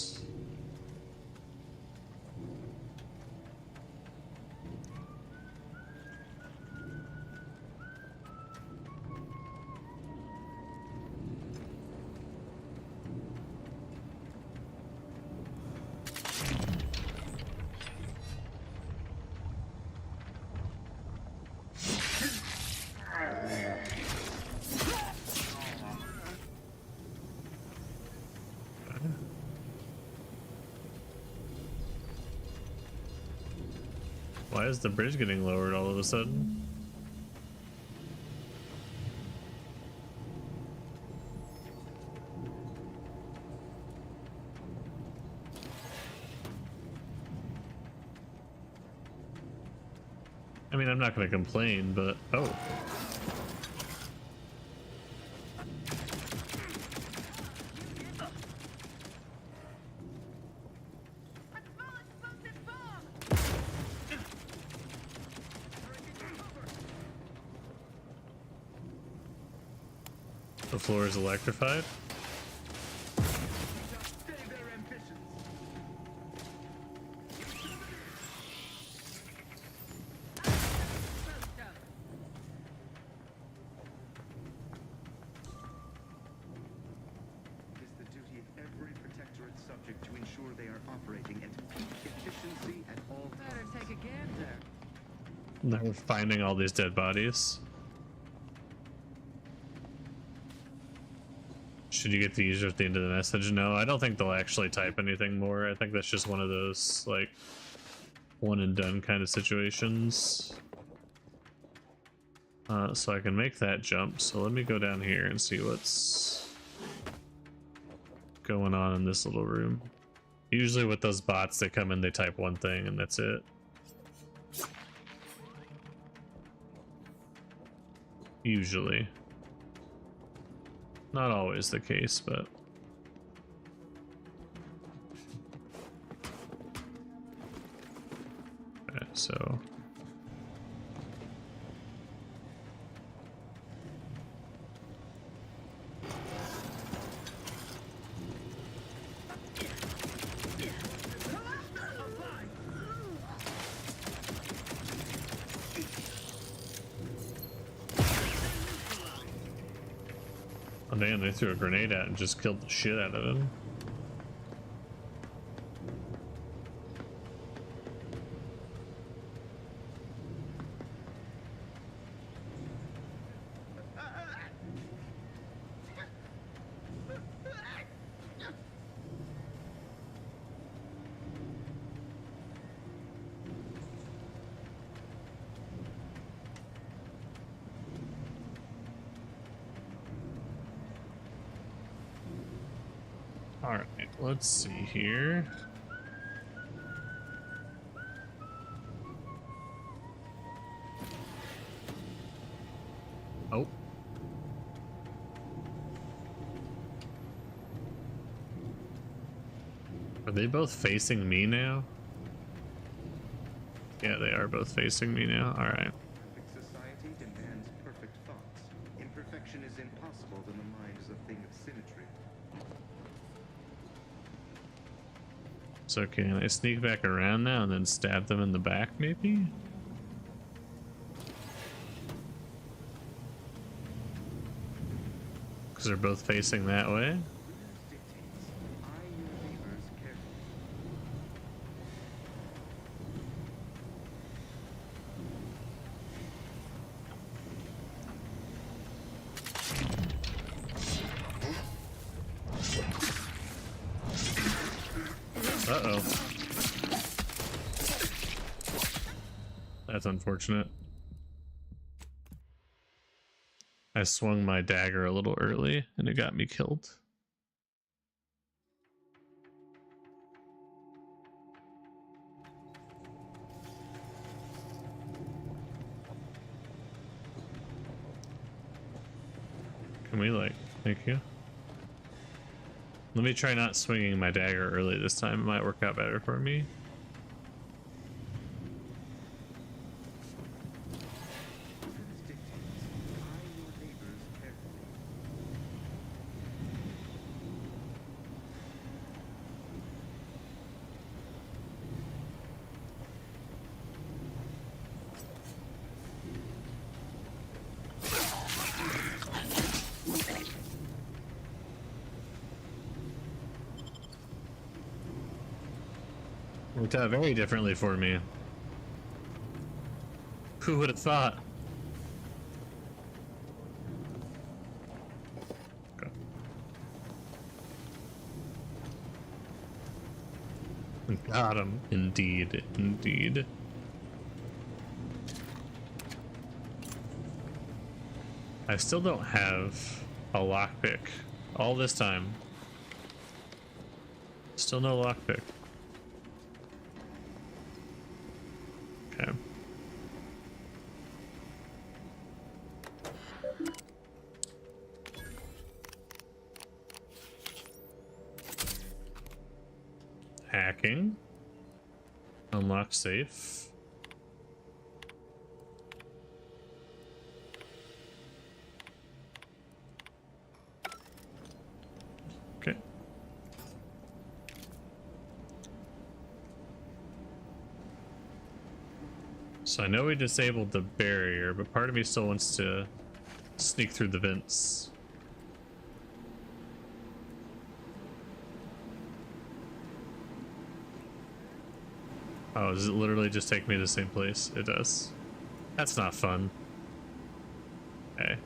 Why is the bridge getting lowered all of a sudden? I mean, I'm not going to complain, but oh. The floor is electrified. Now we're finding all these dead bodies. Should you get the user at the end of the message? No, I don't think they'll actually type anything more. I think that's just one of those, like, one and done kind of situations. So I can make that jump. So let me go down here and see what's going on in this little room. Usually with those bots, they come in, they type one thing, and that's it. Usually. Not always the case, but... okay, so... oh damn, they threw a grenade at and just killed the shit out of him. Alright, let's see here. Oh. Are they both facing me now? Yeah, they are both facing me now. Alright. Perfect society demands perfect thoughts. Imperfection is impossible when the mind is a thing of symmetry. So can I sneak back around now and then stab them in the back, maybe? Because they're both facing that way? Uh-oh. That's unfortunate. I swung my dagger a little early and it got me killed. Can we, like, thank you. Let me try not swinging my dagger early this time. It might work out better for me. Worked out very differently for me. Who would have thought? Okay. Got him. Indeed, indeed. I still don't have a lockpick. All this time. Still no lockpick. Okay. Hacking. Unlock safe. Okay. So I know we disabled the barrier, but part of me still wants to sneak through the vents. Oh, does it literally just take me to the same place? It does. That's not fun. Okay.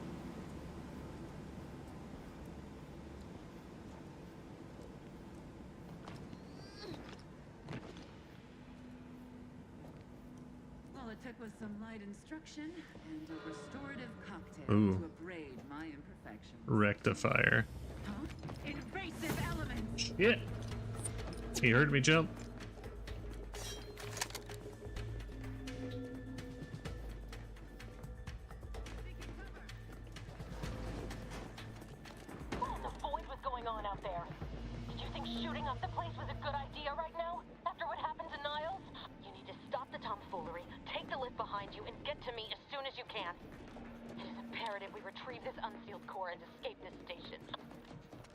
All it took was some light instruction and a restorative cocktail Ooh. to abrade my imperfections. Rectifier. Huh? Invasive elements! Yeah. He heard me jump. What in the void was going on out there? Did you think shooting up the place was a good idea right now? After what happened to Niles? You need to stop the tomfoolery, take the lift behind you, and get to me as soon as you can. It is imperative we retrieve this unsealed core and escape this station.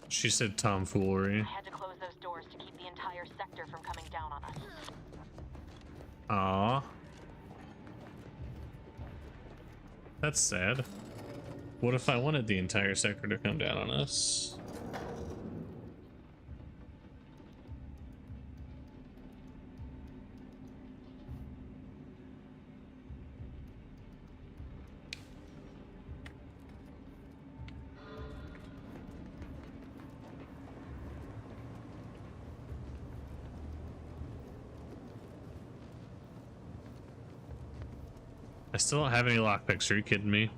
She said tomfoolery. I had to close those doors to keep the entire sector from coming down on us. Aww. That's sad. What if I wanted the entire sector to come down on us? I still don't have any lockpicks. Are you kidding me?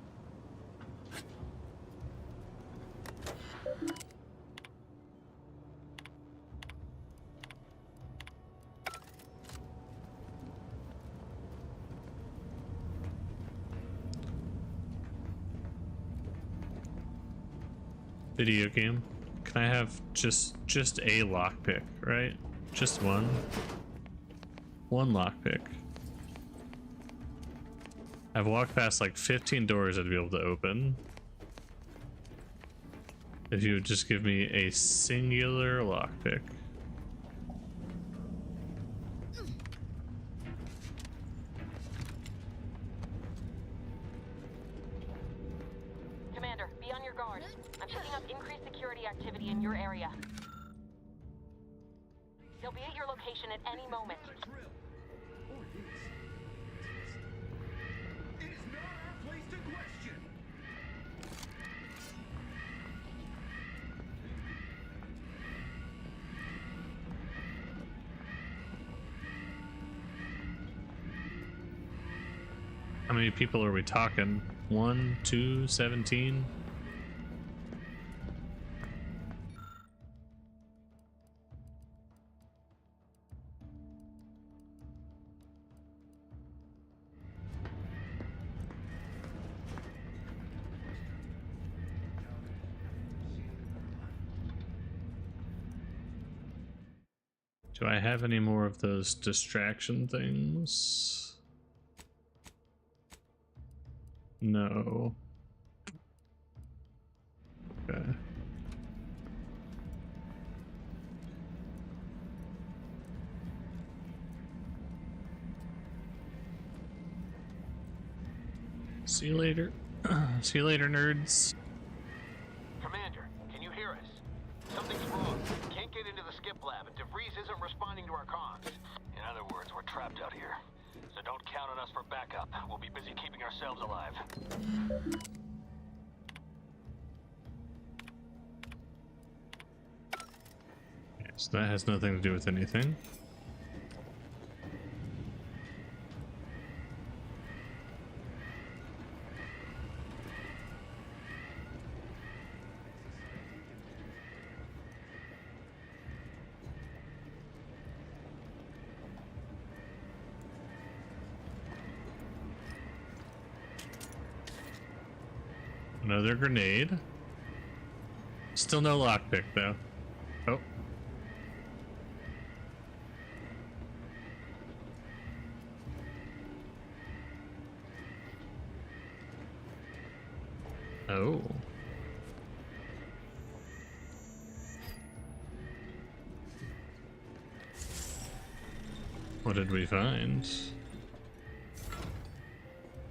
Video game. Can I have just a lockpick, right? Just one. One lockpick. I've walked past like 15 doors I'd be able to open. If you would just give me a singular lockpick. Commander, be on your guard. I'm picking up increased security activity in your area. They'll be at your location at any moment. How many people are we talking? 1, 2, 17? Do I have any more of those distraction things? No. Okay. See you later. See you later, nerds. Commander, can you hear us? Something's wrong. We can't get into the skip lab, and DeVries isn't responding to our comms. In other words, we're trapped out here. So don't count on us for backup. We'll be busy keeping ourselves alive. Okay, so that has nothing to do with anything. Another grenade. Still no lockpick though. Oh. Oh. What did we find?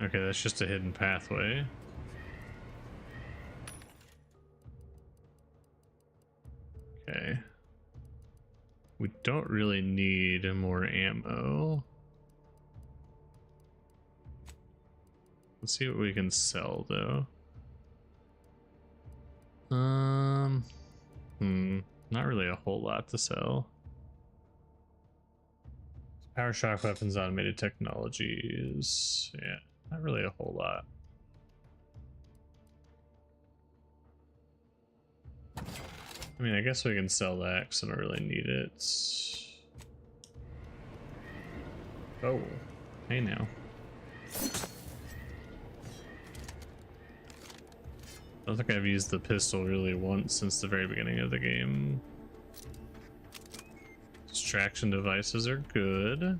Okay, that's just a hidden pathway. Okay. We don't really need more ammo. Let's see what we can sell though. Not really a whole lot to sell. Power shock weapons, automated technologies. Yeah, not really a whole lot. I mean, I guess we can sell that because I don't really need it. Oh, hey now. I don't think I've used the pistol really once since the very beginning of the game. Distraction devices are good.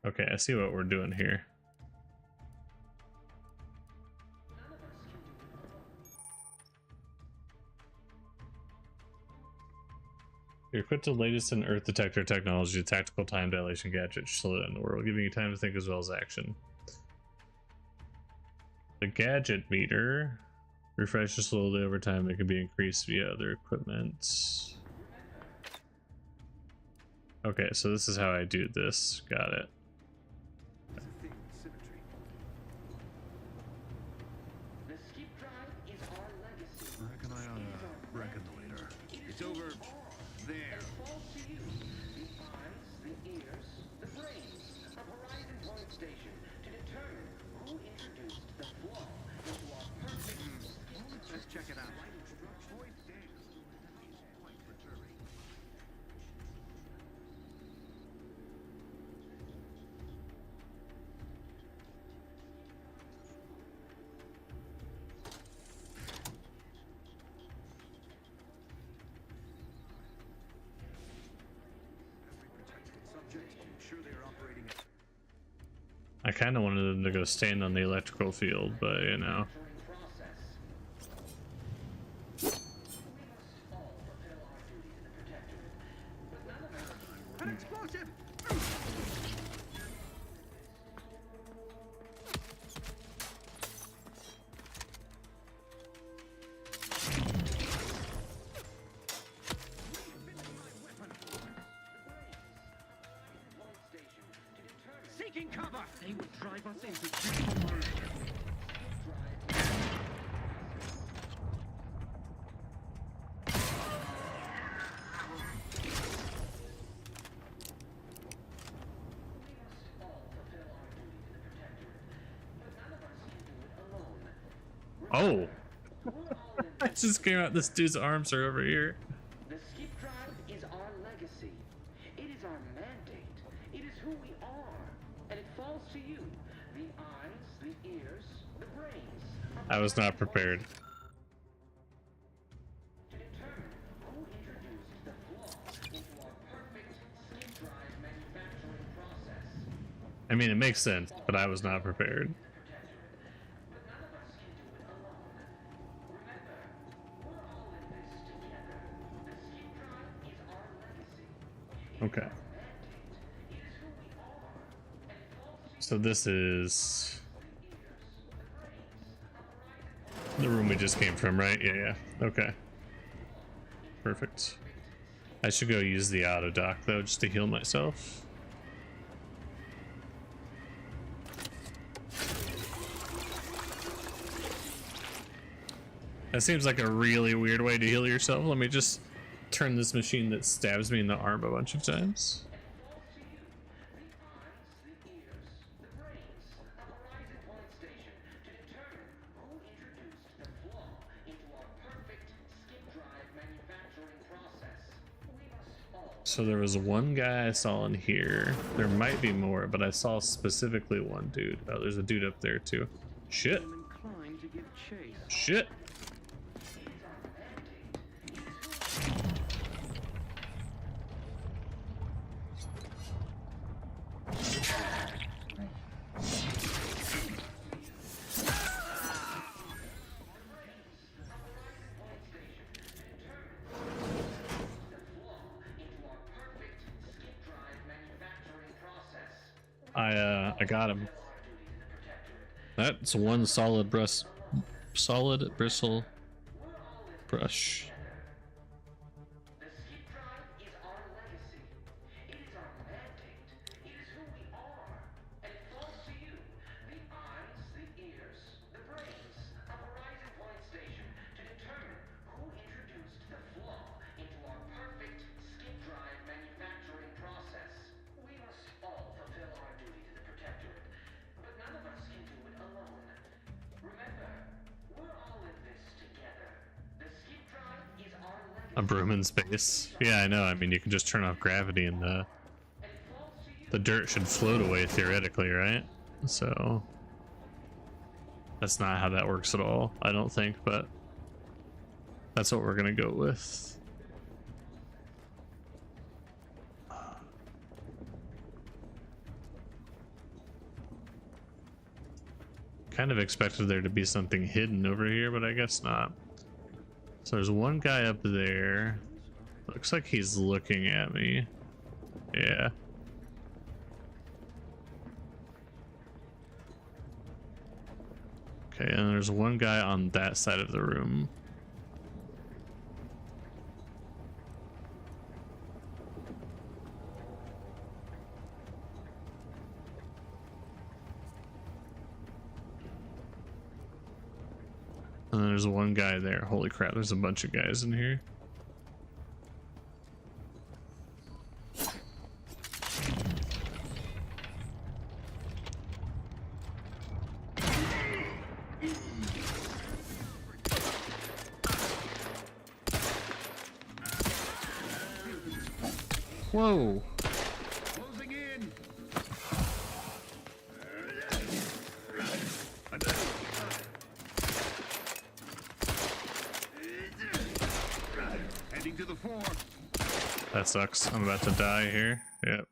Okay, I see what we're doing here. You're equipped with the latest in Earth detector technology, tactical time dilation gadget, slow down the world, giving you time to think as well as action. The gadget meter refreshes slowly over time. It can be increased via other equipment. Okay, so this is how I do this. Got it. Reckon I ought to reckon later. It's over there. The ears, the brains of Horizon Point Station to determine Let's check it out. I kind of wanted them to go stand on the electrical field, but you know. An explosive! Seeking cover! They will drive us into triple murder. Oh! I just came out. This dude's arms are over here. The skip drive is our legacy. It is our mandate. It is who we are. And it falls to you. The eyes, the ears, the brains. I was not prepared. To determine who introduced the flaw into our perfect skip drive manufacturing process. I mean, it makes sense, but I was not prepared. Okay. So this is the room we just came from, right? Yeah. Okay. Perfect. I should go use the auto dock though, just to heal myself. That seems like a really weird way to heal yourself. Let me just turn this machine that stabs me in the arm a bunch of times. So there was one guy I saw in here. There might be more, but I saw specifically one dude. Oh, there's a dude up there too. Shit. Shit. I got him. That's one solid bristle brush. A broom in space. Yeah, I know. I mean, you can just turn off gravity and the dirt should float away theoretically, right? So that's not how that works at all, I don't think, but that's what we're gonna go with. Kind of expected there to be something hidden over here, but I guess not. So there's one guy up there. Looks like he's looking at me. Yeah. Okay, and there's one guy on that side of the room. And there's one guy there. Holy crap, there's a bunch of guys in here. Whoa. Closing in. Heading to the 4. That sucks. I'm about to die here. Yep.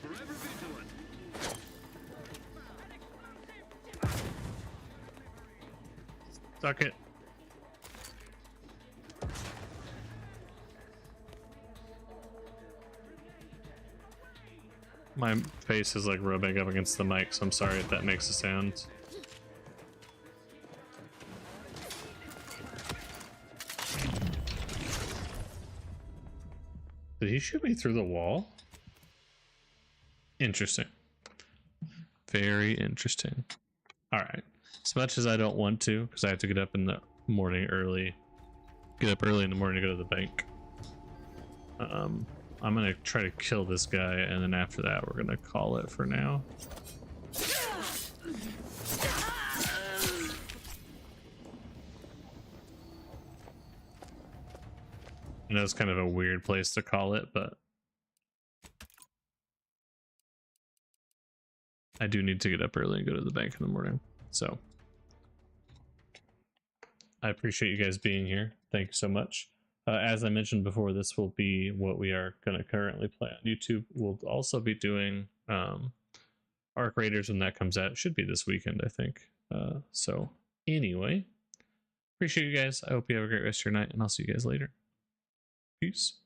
Forever vigilant. Suck it. My face is like rubbing up against the mic, so I'm sorry if that makes a sound. Did he shoot me through the wall? Interesting. Very interesting. Alright. As much as I don't want to, because I have to get up in the morning early. Get up early in the morning to go to the bank. I'm gonna try to kill this guy, and then after that we're gonna call it for now. I know it's kind of a weird place to call it, but I do need to get up early and go to the bank in the morning. So I appreciate you guys being here. Thank you so much. As I mentioned before, this will be what we are going to currently play on YouTube. We'll also be doing Arc Raiders when that comes out. It should be this weekend, I think. So anyway, appreciate you guys. I hope you have a great rest of your night, and I'll see you guys later. Peace.